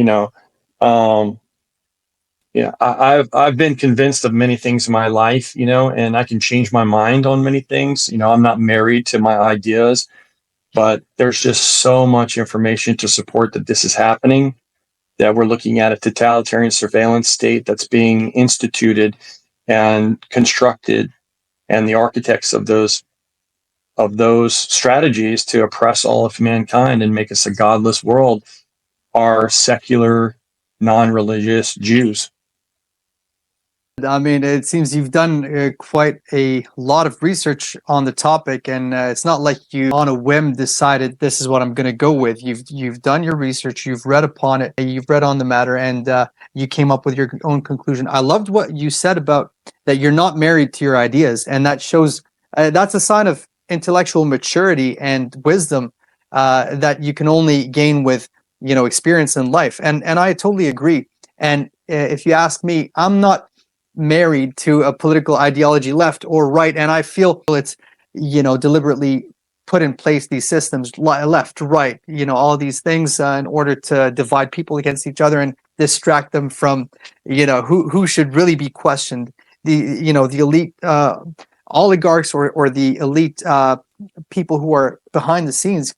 I've been convinced of many things in my life, and I can change my mind on many things. I'm not married to my ideas. But there's just so much information to support that this is happening, that we're looking at a totalitarian surveillance state that's being instituted and constructed, and the architects of those strategies to oppress all of mankind and make us a godless world are secular, non-religious Jews. I memean, it seems you've done quite a lot of research on the topic, and it's not like you, on a whim, decided this is what I'm going to go with. You've done your research, you've read upon it, you've read on the matter, and you came up with your own conclusion. I loved what you said about that you're not married to your ideas, and that shows that's a sign of intellectual maturity and wisdom that you can only gain with experience in life. And I totally agree. And if you ask me, I'm not married to a political ideology, left or right, and I feel it's deliberately put in place these systems, left, right, all these things in order to divide people against each other and distract them from who should really be questioned, the elite oligarchs or the elite people who are behind the scenes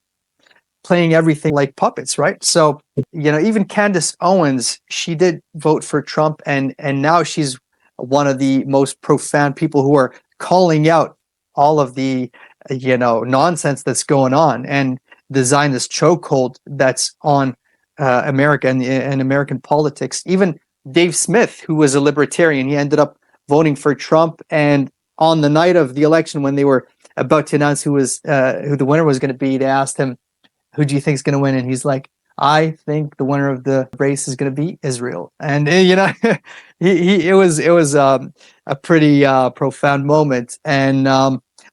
playing everything like puppets, right? So even Candace Owens, she did vote for Trump, and now she's one of the most profound people who are calling out all of the nonsense that's going on and the Zionist chokehold that's on America and American politics. Even Dave Smith, who was a libertarian, he ended up voting for Trump. And on the night of the election, when they were about to announce who the winner was going to be, they asked him, "Who do you think is going to win?" And he's like, "I think the winner of the race is going to be Israel." And it was a pretty profound moment. And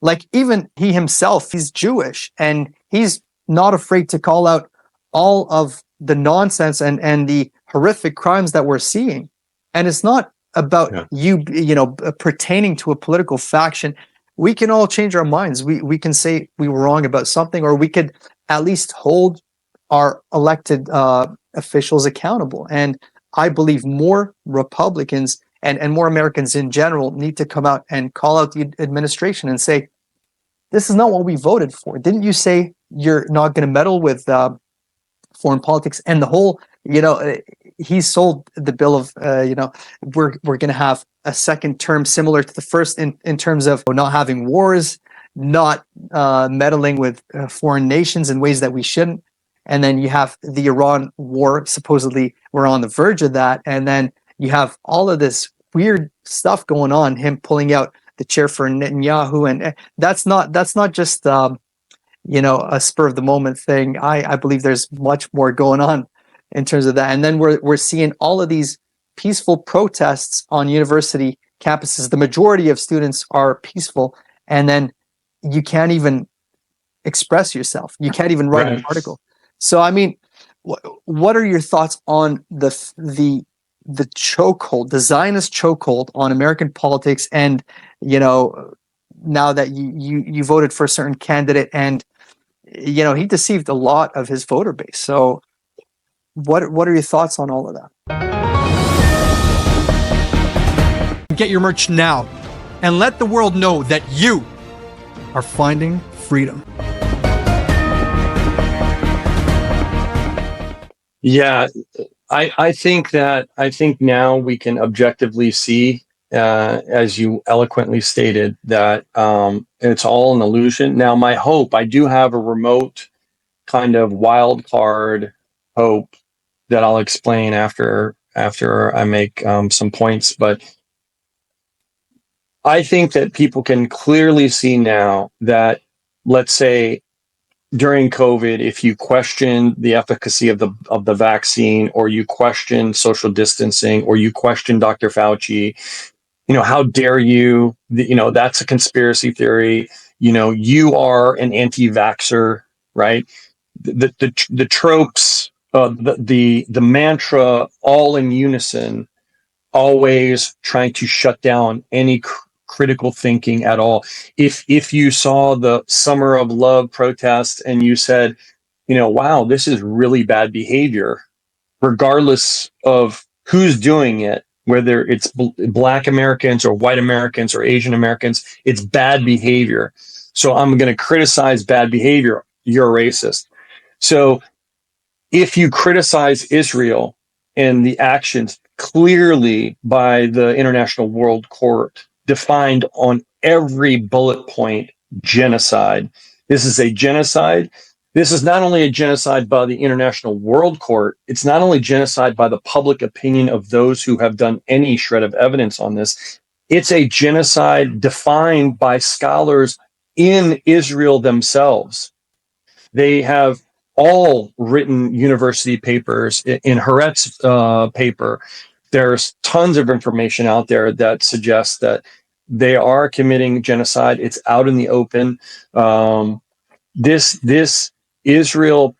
like even he himself, he's Jewish, and he's not afraid to call out all of the nonsense and the horrific crimes that we're seeing. And it's not about pertaining to a political faction. We can all change our minds. We can say we were wrong about something, or we could at least hold our elected officials accountable. And I believe more Republicans and more Americans in general need to come out and call out the administration and say, this is not what we voted for. Didn't you say you're not going to meddle with foreign politics? And the whole, he sold the bill of, we're going to have a second term similar to the first in terms of not having wars, not meddling with foreign nations in ways that we shouldn't. And then you have the Iran war, supposedly we're on the verge of that. And then you have all of this weird stuff going on, him pulling out the chair for Netanyahu. And that's not just, a spur of the moment thing. I believe there's much more going on in terms of that. And then we're seeing all of these peaceful protests on university campuses. The majority of students are peaceful. And then you can't even express yourself. You can't even write an article. So, I mean, what are your thoughts on the chokehold, the Zionist chokehold on American politics? And, now that you voted for a certain candidate and, he deceived a lot of his voter base. So what are your thoughts on all of that? Get your merch now and let the world know that you are finding freedom. Yeah, I think now we can objectively see, as you eloquently stated, that it's all an illusion. Now, my hope, I do have a remote kind of wild card hope that I'll explain after I make some points, but I think that people can clearly see now that, let's say, during COVID, if you question the efficacy of the vaccine, or you question social distancing, or you question Dr. Fauci, how dare you? That's a conspiracy theory. You are an anti-vaxxer, right? The tropes, the mantra, all in unison, always trying to shut down any critical thinking at all. If you saw the Summer of Love protest and you said, wow, this is really bad behavior, regardless of who's doing it, whether it's Black Americans or white Americans or Asian Americans, it's bad behavior. So I'm going to criticize bad behavior. You're a racist. So if you criticize Israel and the actions clearly by the International World Court, defined on every bullet point, genocide. This is a genocide. This is not only a genocide by the International World Court, it's not only genocide by the public opinion of those who have done any shred of evidence on this, it's a genocide defined by scholars in Israel themselves. They have all written university papers. In Haaretz's paper, there's tons of information out there that suggests that they are committing genocide. It's out in the open. This Israel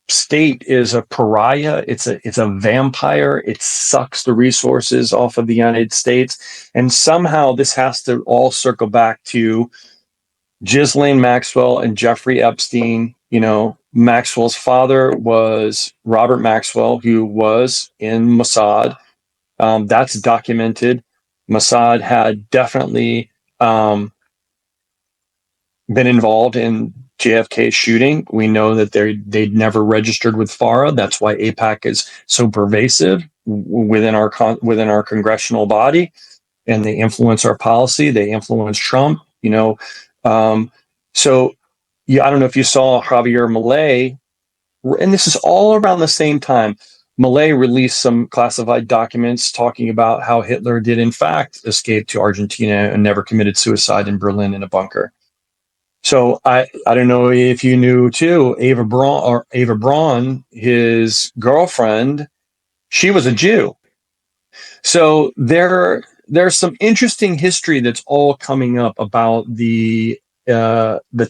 state is a pariah. It's a vampire. It sucks the resources off of the United States, and somehow this has to all circle back to Ghislaine Maxwell and Jeffrey Epstein. You know, Maxwell's father was Robert Maxwell, who was in Mossad. That's documented. Mossad had definitely been involved in JFK's shooting. We know that they'd never registered with FARA. That's why AIPAC is so pervasive within our congressional body, and they influence our policy. They influence Trump. You know, so yeah, I don't know if you saw Javier Milei, and this is all around the same time. Milei released some classified documents talking about how Hitler did in fact escape to Argentina and never committed suicide in Berlin in a bunker. So I don't know if you knew too, Ava Braun, his girlfriend, she was a Jew. So there's some interesting history that's all coming up about the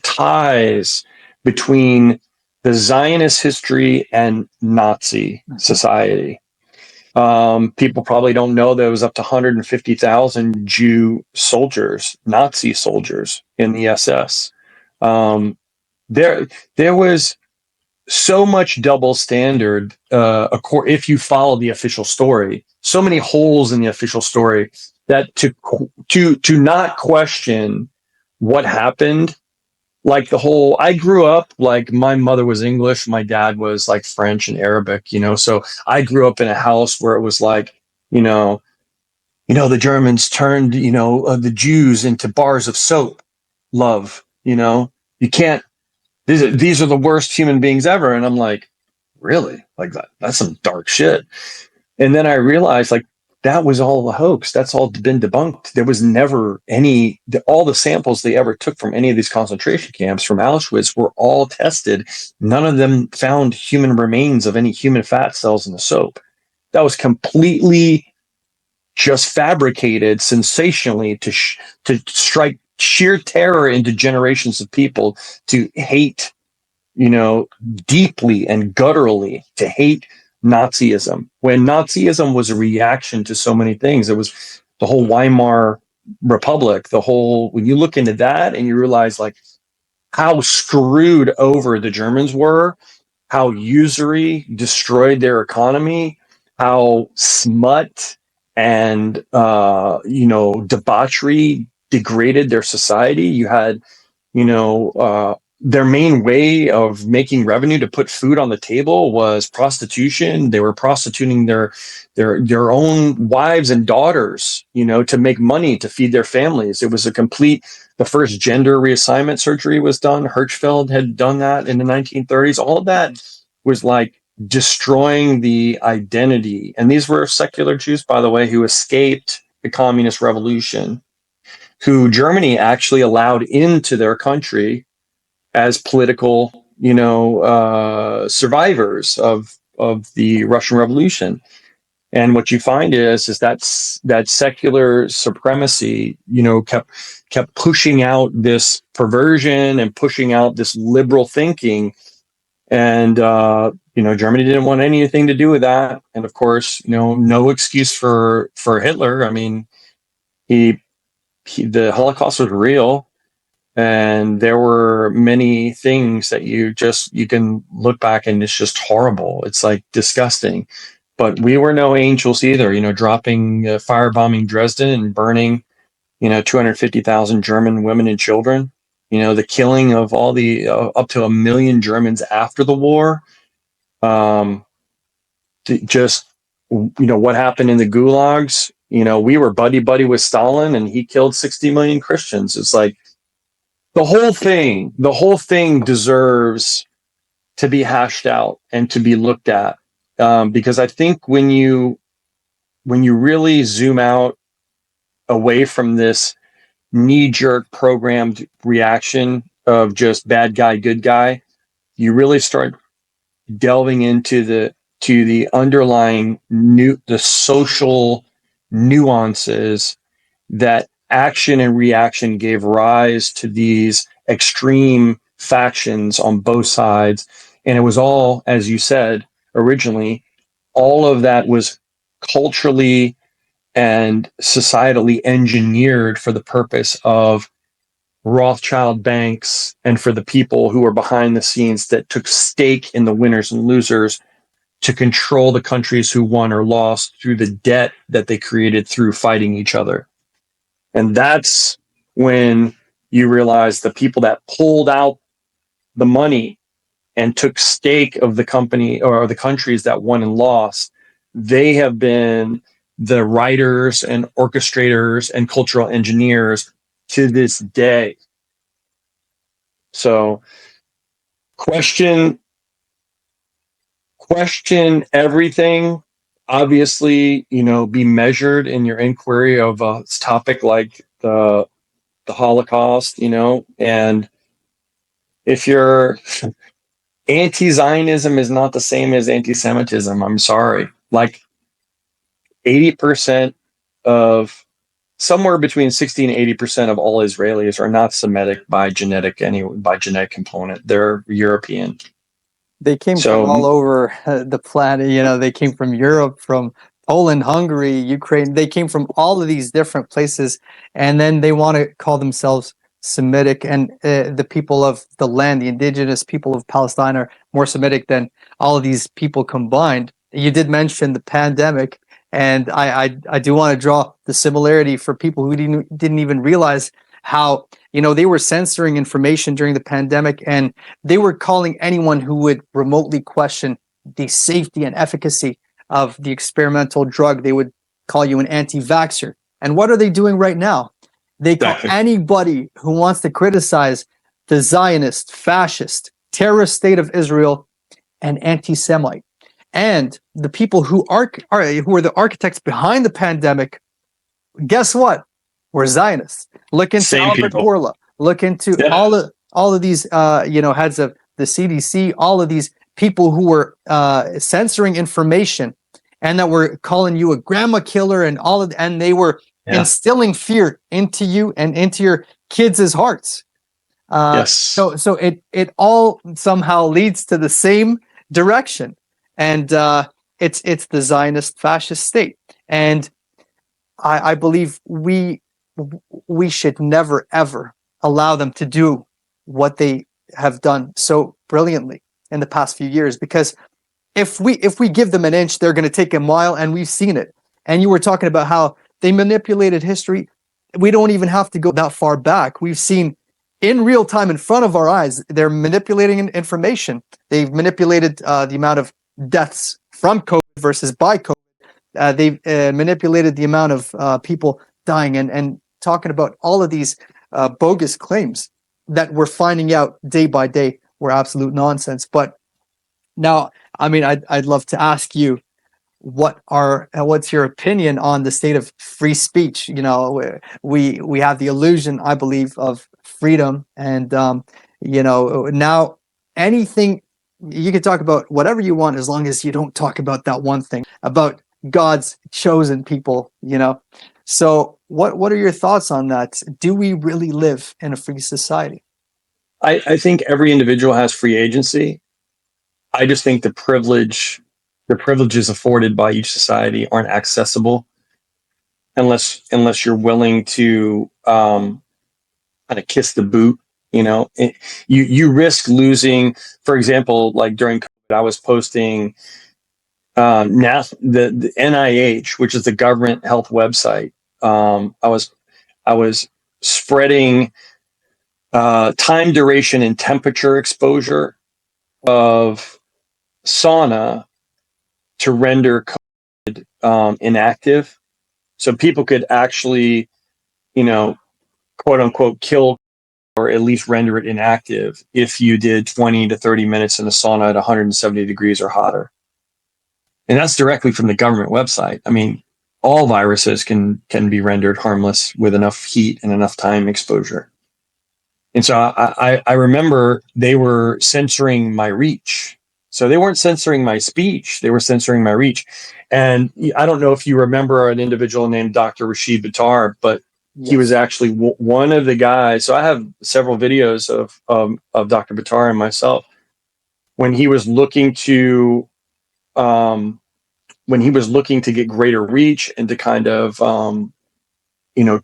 ties between the Zionist history and Nazi society. People probably don't know there was up to 150,000 Jew soldiers, Nazi soldiers in the SS. There was so much double standard. If you follow the official story, so many holes in the official story that to not question what happened. Like I grew up, like my mother was English, my dad was like French and Arabic, you know, so I grew up in a house where it was like, the Germans turned, the Jews into bars of soap, love, you can't, these are the worst human beings ever. And I'm like, really? Like that's some dark shit. And then I realized like that was all a hoax. That's all been debunked. There was never all the samples they ever took from any of these concentration camps from Auschwitz were all tested. None of them found human remains of any human fat cells in the soap. That was completely just fabricated sensationally to strike sheer terror into generations of people to hate, deeply and gutturally to hate Nazism, when Nazism was a reaction to so many things. It was the whole Weimar Republic, when you look into that and you realize like how screwed over the Germans were, how usury destroyed their economy, how smut and debauchery degraded their society. You had their main way of making revenue to put food on the table was prostitution. They were prostituting their own wives and daughters, to make money to feed their families. It was the first gender reassignment surgery was done. Hirschfeld had done that in the 1930s. All of that was like destroying the identity. And these were secular Jews, by the way, who escaped the communist revolution, who Germany actually allowed into their country as political, survivors of the Russian Revolution. And what you find is that secular supremacy, kept pushing out this perversion and pushing out this liberal thinking. And, Germany didn't want anything to do with that. And of course, no excuse for Hitler. I mean, the Holocaust was real. And there were many things that you can look back and it's just horrible. It's like disgusting. But we were no angels either, dropping, firebombing Dresden and burning, 250,000 German women and children, the killing of all the up to 1 million Germans after the war. What happened in the gulags, we were buddy with Stalin and he killed 60 million Christians. It's like, the whole thing deserves to be hashed out and to be looked at. Because I think when you really zoom out away from this knee-jerk programmed reaction of just bad guy, good guy, you really start delving into the underlying the social nuances that action and reaction gave rise to these extreme factions on both sides. And it was all, as you said originally, all of that was culturally and societally engineered for the purpose of Rothschild banks and for the people who were behind the scenes that took stake in the winners and losers to control the countries who won or lost through the debt that they created through fighting each other. And that's when you realize the people that pulled out the money and took stake of the company or the countries that won and lost, they have been the writers and orchestrators and cultural engineers to this day. So question everything. Obviously, be measured in your inquiry of a topic like the Holocaust, and if you're anti-Zionism is not the same as anti-Semitism. I'm sorry. Like 80% of somewhere between 60 and 80% of all Israelis are not Semitic by genetic component. They're European. They came from all over the planet. They came from Europe, from Poland, Hungary, Ukraine. They came from all of these different places, and then they want to call themselves Semitic. And the people of the land, the indigenous people of Palestine, are more Semitic than all of these people combined. You did mention the pandemic, and I do want to draw the similarity for people who didn't even realize how they were censoring information during the pandemic, and they were calling anyone who would remotely question the safety and efficacy of the experimental drug. They would call you an anti-vaxxer. And what are they doing right now? They call anybody who wants to criticize the Zionist, fascist, terrorist state of Israel an anti-Semite. And the people who are the architects behind the pandemic, guess what? We're Zionists. Look into Albert Bourla. Look into all of these heads of the CDC, all of these people who were censoring information and that were calling you a grandma killer and they were instilling fear into you and into your kids' hearts. So it all somehow leads to the same direction, and it's the Zionist fascist state. And I believe we should never ever allow them to do what they have done so brilliantly in the past few years, because if we give them an inch, they're going to take a mile, and we've seen it. And you were talking about how they manipulated history. We don't even have to go that far back. We've seen in real time in front of our eyes, they're manipulating information. They've manipulated the amount of deaths from COVID versus by COVID. They've manipulated the amount of people dying and talking about all of these bogus claims that we're finding out day by day were absolute nonsense. But now, I mean, I'd love to ask you, what's your opinion on the state of free speech? We have the illusion, I believe, of freedom, and now anything you can talk about whatever you want as long as you don't talk about that one thing about God's chosen people. So what are your thoughts on that? Do we really live in a free society? I think every individual has free agency. I just think the privileges afforded by each society aren't accessible unless you're willing to kind of kiss the boot. You risk losing. For example, like during COVID, I was posting the NIH, which is the government health website. I was spreading time duration and temperature exposure of sauna to render COVID inactive, so people could actually, quote unquote, kill or at least render it inactive if you did 20 to 30 minutes in a sauna at 170 degrees or hotter. And that's directly from the government website. I mean, all viruses can be rendered harmless with enough heat and enough time exposure. And so I remember they were censoring my reach. So they weren't censoring my speech, they were censoring my reach. And I don't know if you remember an individual named Dr. Rashid Buttar, but he was actually one of the guys. So I have several videos of Dr. Buttar and myself when he was looking to get greater reach and to kind of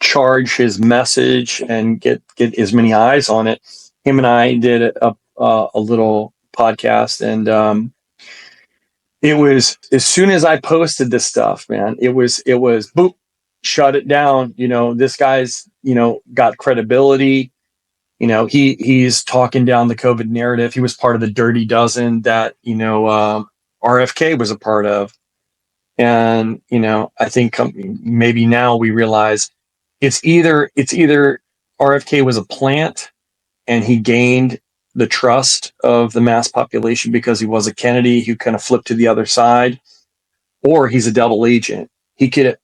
charge his message and get as many eyes on it. Him and I did a little podcast, and it was, as soon as I posted this stuff, man, it was boop, shut it down. This guy's got credibility. He's talking down the COVID narrative. He was part of the Dirty Dozen that RFK was a part of. And I think maybe now we realize it's either RFK was a plant and he gained the trust of the mass population because he was a Kennedy who kind of flipped to the other side, or he's a double agent. He could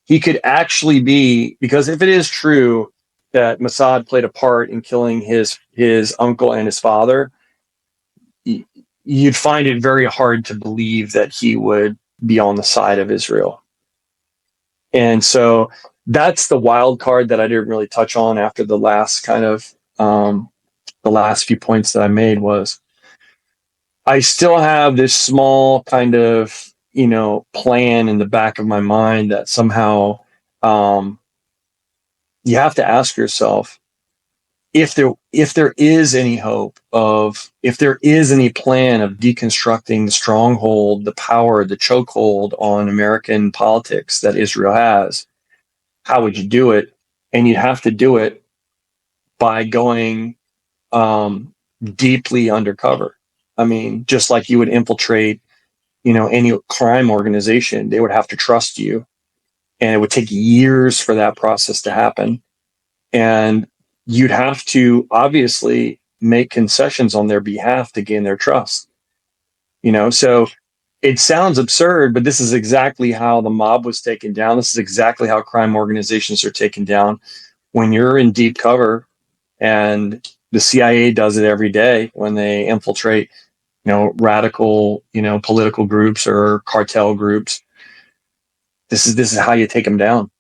actually be, because if it is true that Mossad played a part in killing his uncle and his father, you'd find it very hard to believe that he would be on the side of Israel. And so that's the wild card that I didn't really touch on after the last kind of the last few points that I made was I still have this small kind of plan in the back of my mind that somehow you have to ask yourself if there is any hope of, if there is any plan of deconstructing the stronghold, the power, the chokehold on American politics that Israel has, how would you do it? And you'd have to do it by going deeply undercover. I mean, just like you would infiltrate, any crime organization, they would have to trust you. And it would take years for that process to happen. And you'd have to obviously make concessions on their behalf to gain their trust. So it sounds absurd, but this is exactly how the mob was taken down. This is exactly how crime organizations are taken down. When you're in deep cover, and the CIA does it every day when they infiltrate, radical, political groups or cartel groups. This is how you take them down.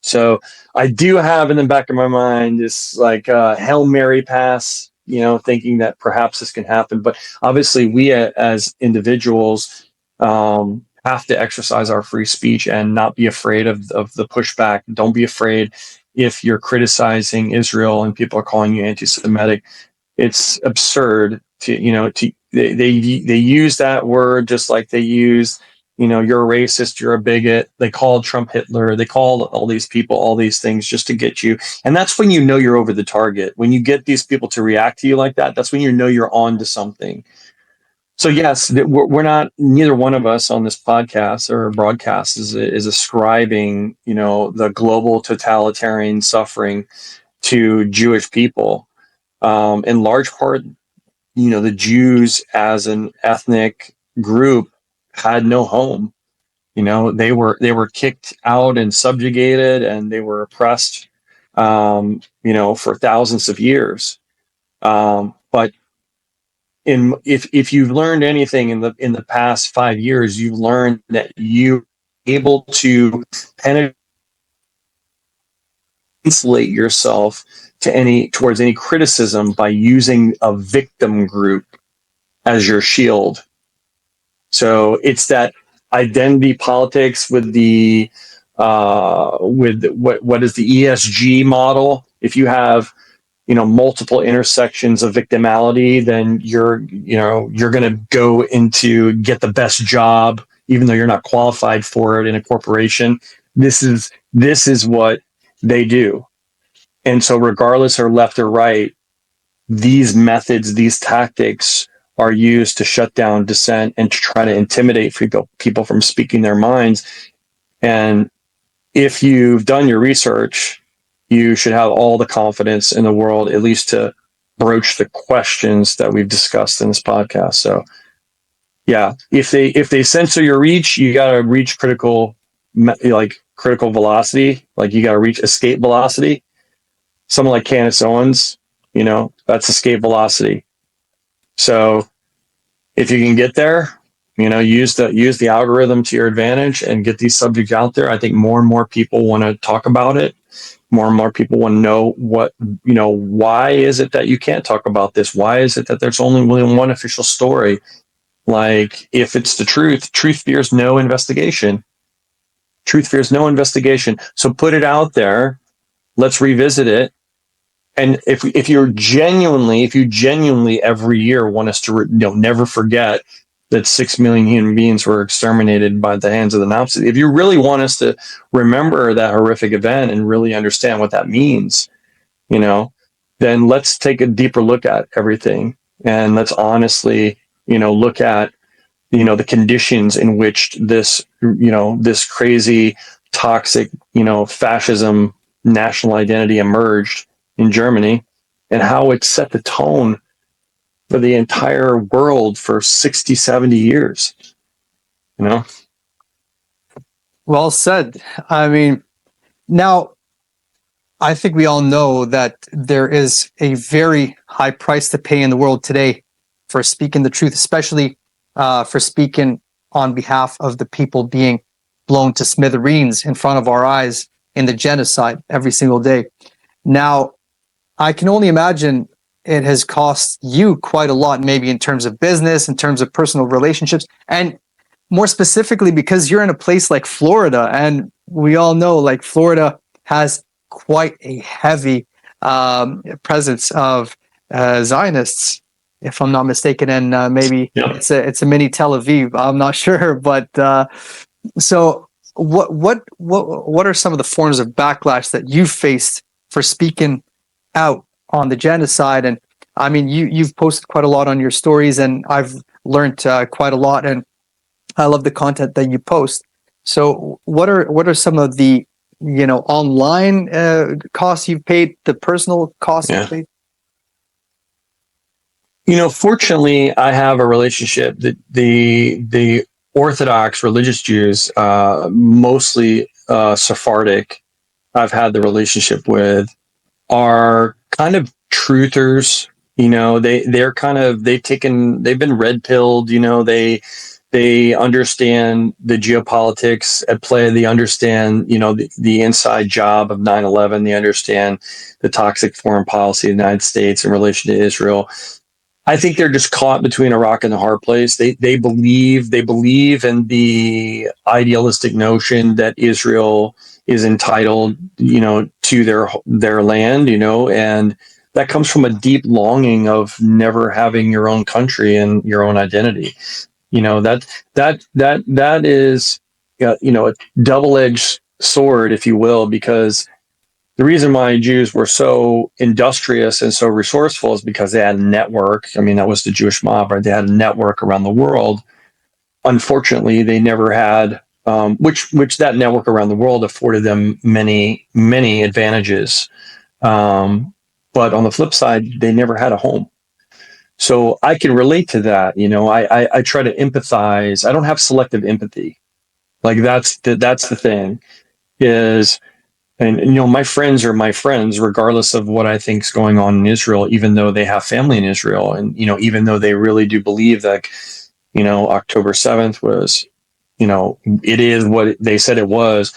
So I do have in the back of my mind this like Hail Mary pass, thinking that perhaps this can happen. But obviously we as individuals have to exercise our free speech and not be afraid of the pushback. Don't be afraid if you're criticizing Israel and people are calling you anti-Semitic. It's absurd they use that word just like they use, you're a racist, you're a bigot. They called Trump Hitler. They called all these people all these things just to get you. And that's when you're over the target. When you get these people to react to you like that, that's when you're on to something. So yes, we're not, neither one of us on this podcast or broadcast is ascribing, the global totalitarian suffering to Jewish people. In large part, the Jews as an ethnic group had no home. They were kicked out and subjugated, and they were oppressed, for thousands of years. But if you've learned anything in the past 5 years, you've learned that you're able to insulate yourself towards any criticism by using a victim group as your shield. So it's that identity politics with the with what is the ESG model. If you have multiple intersections of victimality, then you're going to go into get the best job, even though you're not qualified for it in a corporation. This is what they do. And so regardless or left or right, these methods, these tactics are used to shut down dissent and to try to intimidate people from speaking their minds. And if you've done your research, you should have all the confidence in the world, at least to broach the questions that we've discussed in this podcast. So yeah, if they censor your reach, you got to reach critical velocity. Like you got to reach escape velocity. Someone like Candace Owens, that's escape velocity. So if you can get there, use the algorithm to your advantage and get these subjects out there. I think more and more people want to talk about it. More and more people want to know why is it that you can't talk about this? Why is it that there's only one official story? Like, if it's the truth fears no investigation. Truth fears no investigation. So put it out there. Let's revisit it. And if you genuinely every year want us to never forget that 6 million human beings were exterminated by the hands of the Nazis, if you really want us to remember that horrific event and really understand what that means, then let's take a deeper look at everything, and let's honestly, look at the conditions in which this crazy, toxic, fascism national identity emerged in Germany, and how it set the tone for the entire world for 60, 70 years. Well said. I mean, now I think we all know that there is a very high price to pay in the world today for speaking the truth, especially for speaking on behalf of the people being blown to smithereens in front of our eyes in the genocide every single day. Now, I can only imagine it has cost you quite a lot, maybe in terms of business, in terms of personal relationships, and more specifically because you're in a place like Florida, and we all know like Florida has quite a heavy presence of Zionists, if I'm not mistaken, and maybe it's a mini Tel Aviv. I'm not sure, but so what are some of the forms of backlash that you faced for speaking out on the genocide? And I mean, you've posted quite a lot on your stories, and I've learned quite a lot, and I love the content that you post. So what are some of the online costs you've paid, the personal costs you've paid? Fortunately, I have a relationship that the Orthodox religious Jews, mostly Sephardic, I've had the relationship with, are kind of truthers. They've been red pilled. They understand the geopolitics at play. They understand, the inside job of 9/11. They understand the toxic foreign policy of the United States in relation to Israel. I think they're just caught between a rock and a hard place. They believe in the idealistic notion that Israel is entitled, to their land, and that comes from a deep longing of never having your own country and your own identity. That is a double-edged sword, if you will, because the reason why Jews were so industrious and so resourceful is because they had a network. I mean, that was the Jewish mob, right? They had a network around the world. Unfortunately, they never had, which that network around the world afforded them many, many advantages. But on the flip side, they never had a home. So I can relate to that. I try to empathize. I don't have selective empathy. Like that's the thing is. And my friends are my friends, regardless of what I think is going on in Israel, even though they have family in Israel. And, even though they really do believe that, October 7th was, it is what they said it was.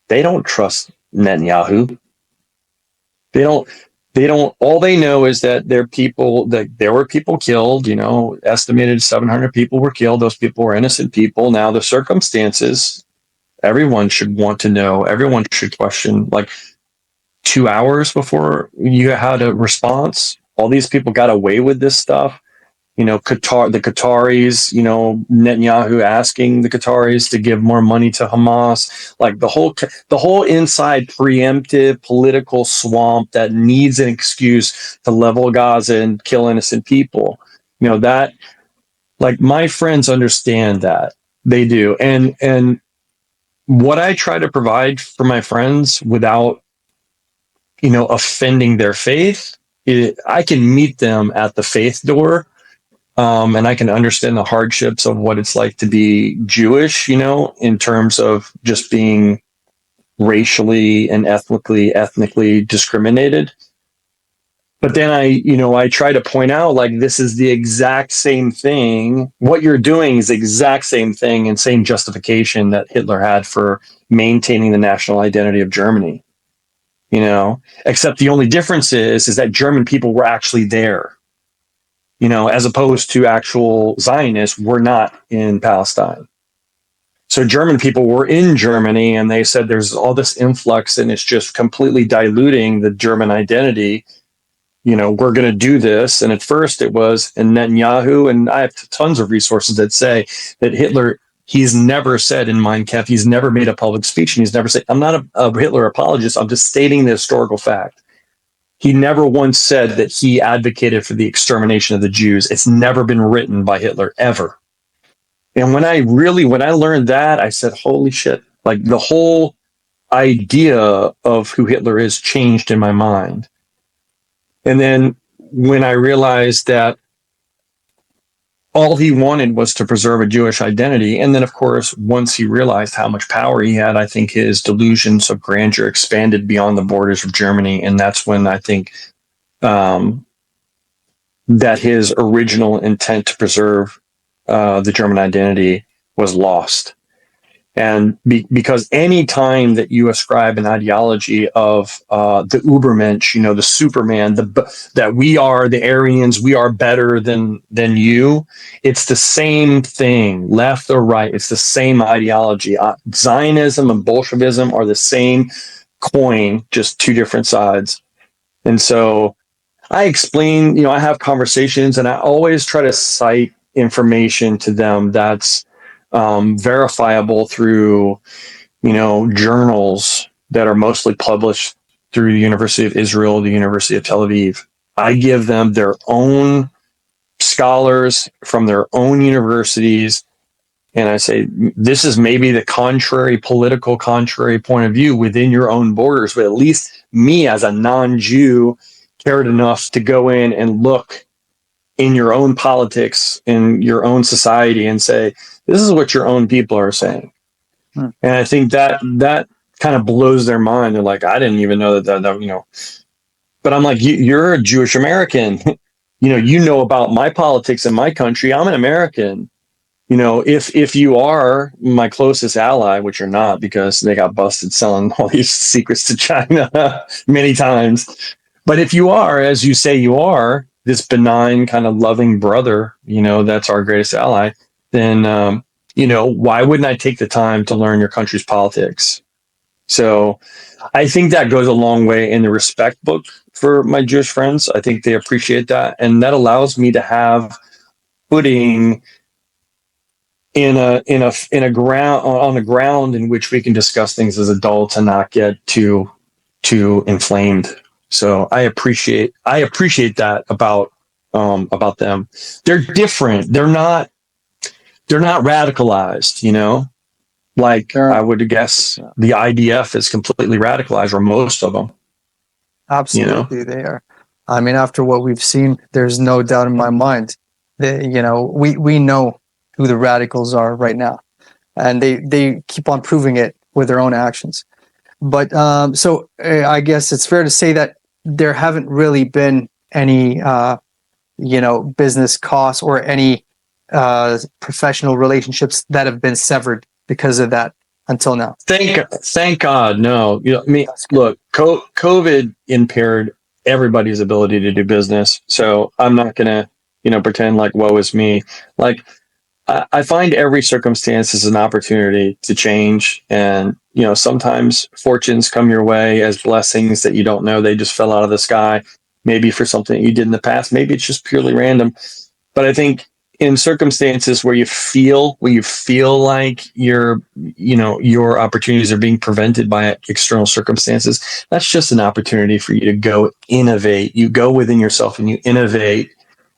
They don't trust Netanyahu. They don't, all they know is that there were people killed, estimated 700 people were killed. Those people were innocent people. Now the circumstances, everyone should want to know. Everyone should question. Like 2 hours before you had a response, all these people got away with this stuff. The Qataris, Netanyahu asking the Qataris to give more money to Hamas. Like the whole inside preemptive political swamp that needs an excuse to level Gaza and kill innocent people. That, like, my friends understand that. They do. And what I try to provide for my friends without, offending their faith I can meet them at the faith door, and I can understand the hardships of what it's like to be Jewish, in terms of just being racially and ethnically discriminated. But then I try to point out, like, this is the exact same thing. What you're doing is the exact same thing and same justification that Hitler had for maintaining the national identity of Germany, except the only difference is that German people were actually there, as opposed to actual Zionists were not in Palestine. So German people were in Germany, and they said there's all this influx and it's just completely diluting the German identity. We're going to do this. And at first it was Netanyahu, and I have tons of resources that say that Hitler, he's never said in Mein Kampf, he's never made a public speech, and he's never said, I'm not a Hitler apologist, I'm just stating the historical fact. He never once said that he advocated for the extermination of the Jews. It's never been written by Hitler, ever. And when I learned that, I said, holy shit, like the whole idea of who Hitler is changed in my mind. And then when I realized that all he wanted was to preserve a Jewish identity, and then, of course, once he realized how much power he had, I think his delusions of grandeur expanded beyond the borders of Germany. And that's when I think that his original intent to preserve the German identity was lost. And because any time that you ascribe an ideology of the Ubermensch, the Superman, that we are the Aryans, we are better than you, it's the same thing, left or right. It's the same ideology. Zionism and Bolshevism are the same coin, just two different sides. And so I explain, I have conversations, and I always try to cite information to them that's verifiable through, journals that are mostly published through the University of Israel, the University of Tel Aviv. I give them their own scholars from their own universities, and I say, this is maybe the political contrary point of view within your own borders, but at least me as a non-Jew cared enough to go in and look in your own politics, in your own society, and say, this is what your own people are saying. And I think that kind of blows their mind. They're like, I didn't even know that. But I'm like, you're a Jewish American. you know about my politics in my country. I'm an American. If you are my closest ally, which you're not, because they got busted selling all these secrets to China many times. But if you are, as you say you are, this benign kind of loving brother, that's our greatest ally, then, why wouldn't I take the time to learn your country's politics? So I think that goes a long way in the respect book for my Jewish friends. I think they appreciate that. And that allows me to have footing in a ground, on a ground in which we can discuss things as adults and not get too inflamed. So I appreciate that about them. They're different. They're not radicalized, like I would guess the IDF is completely radicalized, or most of them. Absolutely, they are. I mean, after what we've seen, there's no doubt in my mind that, we know who the radicals are right now, and they keep on proving it with their own actions. But so I guess it's fair to say that there haven't really been any, business costs or any professional relationships that have been severed because of that until now. Thank God, no. Look, COVID impaired everybody's ability to do business. So I'm not gonna, pretend like woe is me. Like, I find every circumstance is an opportunity to change, and sometimes fortunes come your way as blessings that you don't know. They just fell out of the sky, maybe for something you did in the past. Maybe it's just purely random. But I think in circumstances where you feel like your opportunities are being prevented by external circumstances, that's just an opportunity for you to go innovate. You go within yourself and you innovate,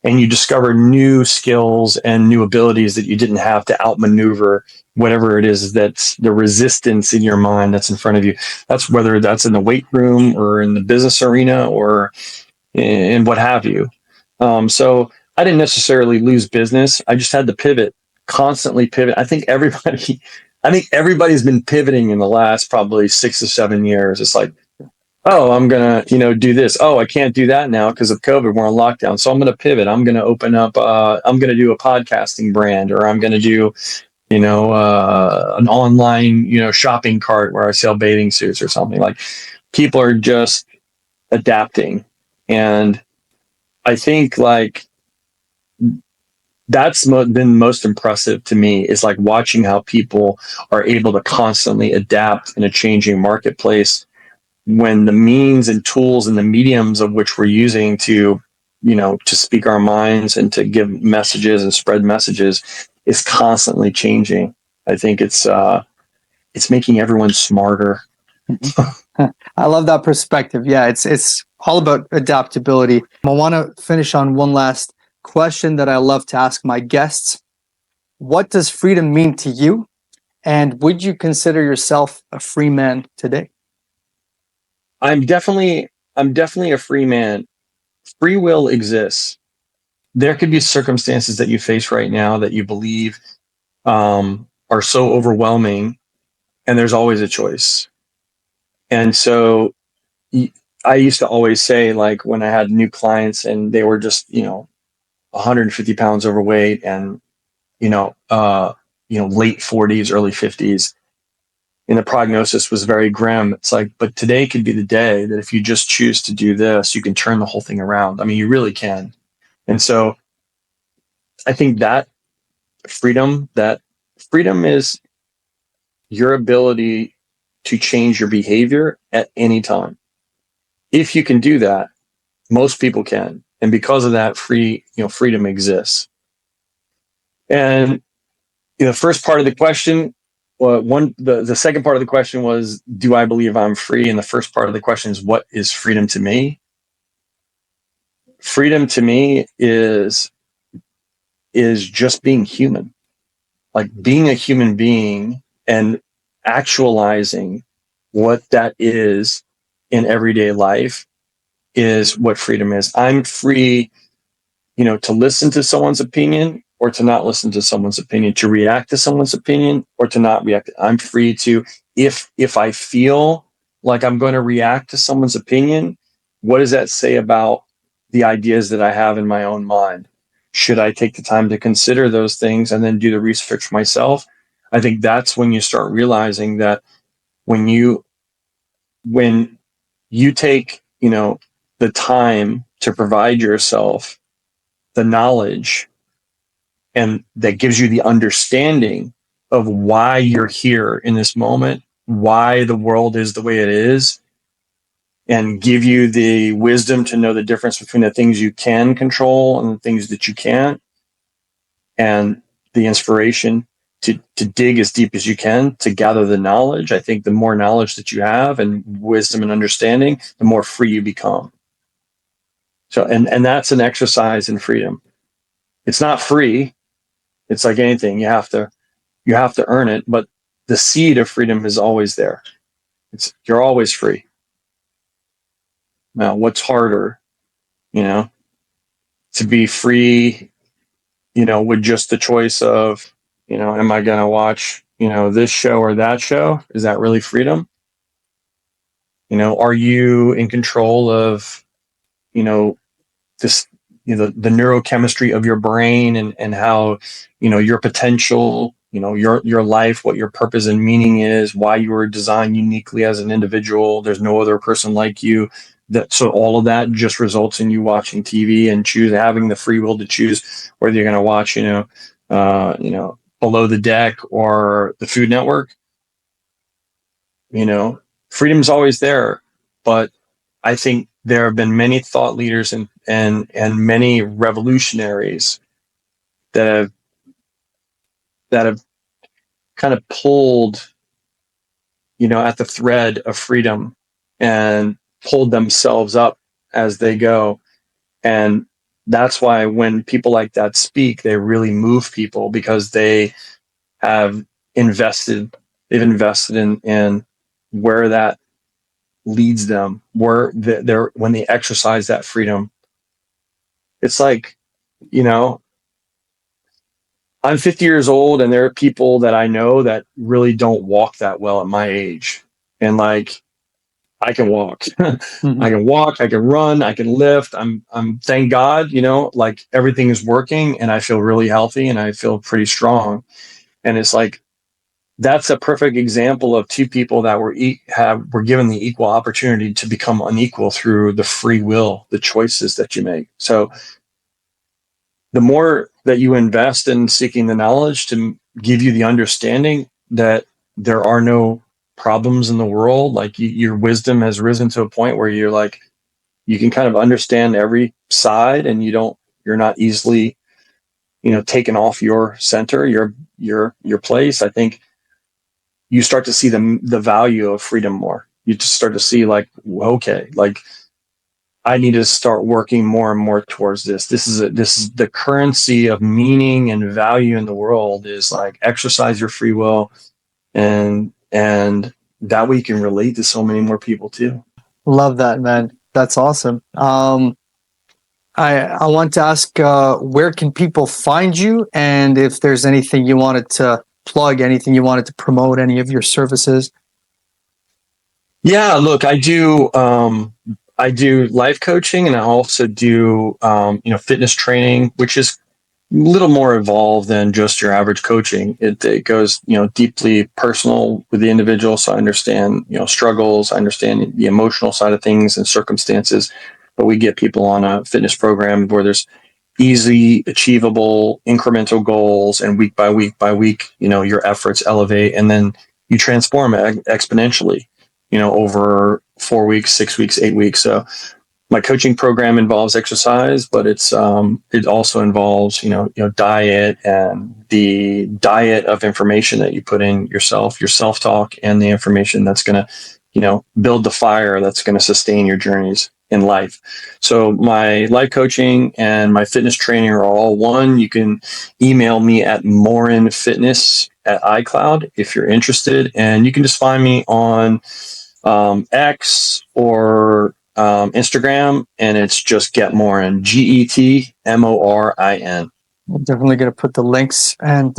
and you discover new skills and new abilities that you didn't have to outmaneuver whatever it is that's the resistance in your mind that's in front of you. That's whether that's in the weight room or in the business arena or and what have you. So I didn't necessarily lose business. I just had to pivot, constantly pivot. I think everybody's been pivoting in the last probably 6 to 7 years. It's like, oh, I'm gonna, do this. Oh, I can't do that now because of COVID. We're on lockdown, so I'm gonna pivot. I'm gonna open up. I'm gonna do a podcasting brand, or I'm gonna do, an online, shopping cart where I sell bathing suits or something. Like, people are just adapting, and I think like that's been most impressive to me, is like watching how people are able to constantly adapt in a changing marketplace, when the means and tools and the mediums of which we're using to, to speak our minds and to give messages and spread messages is constantly changing. I think it's making everyone smarter. I love that perspective. Yeah, it's all about adaptability. I want to finish on one last question that I love to ask my guests. What does freedom mean to you? And would you consider yourself a free man today? I'm definitely a free man. Free will exists. There could be circumstances that you face right now that you believe are so overwhelming, and there's always a choice. And so I used to always say, like, when I had new clients and they were just, 150 pounds overweight and, late 40s, early 50s, and the prognosis was very grim. It's like, but today could be the day that if you just choose to do this, you can turn the whole thing around. I mean, you really can. And so I think that freedom is your ability to change your behavior at any time. If you can do that, most people can. And because of that, freedom exists. And the first part of the question, the second part of the question was, do I believe I'm free? And the first part of the question is, what is freedom to me? Freedom to me is just being human, like being a human being and actualizing what that is in everyday life is what freedom is. I'm free, to listen to someone's opinion or to not listen to someone's opinion, to react to someone's opinion or to not react. I'm free to, if I feel like I'm going to react to someone's opinion, what does that say about the ideas that I have in my own mind? Should I take the time to consider those things and then do the research myself? I think that's when you start realizing that when you take, the time to provide yourself the knowledge and that gives you the understanding of why you're here in this moment, why the world is the way it is, and give you the wisdom to know the difference between the things you can control and the things that you can't, and the inspiration to dig as deep as you can to gather the knowledge. I think the more knowledge that you have and wisdom and understanding, the more free you become. So, and that's an exercise in freedom. It's not free. It's like anything. You have to earn it, but the seed of freedom is always there. You're always free. Now, what's harder, to be free, with just the choice of, am I going to watch, this show or that show? Is that really freedom? Are you in control of, this, the neurochemistry of your brain and how, your potential, your life, what your purpose and meaning is, why you were designed uniquely as an individual. There's no other person like you. So all of that just results in you watching TV and having the free will to choose whether you're going to watch, Below the Deck or the Food Network. Freedom's always there, but I think there have been many thought leaders and many revolutionaries that have kind of pulled, at the thread of freedom and pulled themselves up as they go. And that's why when people like that speak, they really move people, because they've invested in where that leads them, where they're when they exercise that freedom. It's like, you know, I'm 50 years old, and there are people that I know that really don't walk that well at my age. And like, I can walk. I can walk, I can run, I can lift. I'm thank God, you know, like everything is working and I feel really healthy and I feel pretty strong. And it's like, that's a perfect example of two people that were given the equal opportunity to become unequal through the free will, the choices that you make. So the more that you invest in seeking the knowledge to give you the understanding that there are no problems in the world, like your wisdom has risen to a point where you're like, you can kind of understand every side, and you're not easily, taken off your center, your place. I think you start to see the value of freedom more. You just start to see like, okay, like I need to start working more and more towards this. This is the currency of meaning and value in the world, is like exercise your free will, and that way you can relate to so many more people too. Love that, man. That's awesome. I want to ask, where can people find you, and if there's anything you wanted to plug, anything you wanted to promote, any of your services? Yeah, look, I do life coaching, and I also do fitness training, which is a little more involved than just your average coaching. It goes deeply personal with the individual, so I understand struggles, I understand the emotional side of things and circumstances. But we get people on a fitness program where there's easy, achievable, incremental goals, and week by week by week, your efforts elevate, and then you transform exponentially, over 4 weeks, 6 weeks, 8 weeks. So my coaching program involves exercise, but it also involves diet, and the diet of information that you put in yourself, your self talk, and the information that's going to build the fire that's going to sustain your journeys in life. So my life coaching and my fitness training are all one. You can email me at Morin Fitness at iCloud if you're interested, and you can just find me on X or Instagram, and it's just Get Morin, GETMORIN. I'm definitely going to put the links, and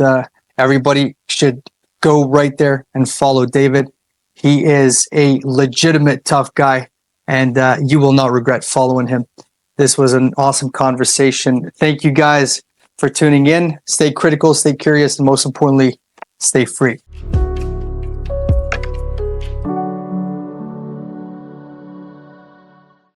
everybody should go right there and follow David. He is a legitimate tough guy, and you will not regret following him. This was an awesome conversation. Thank you guys for tuning in. Stay critical, stay curious, and most importantly, stay free.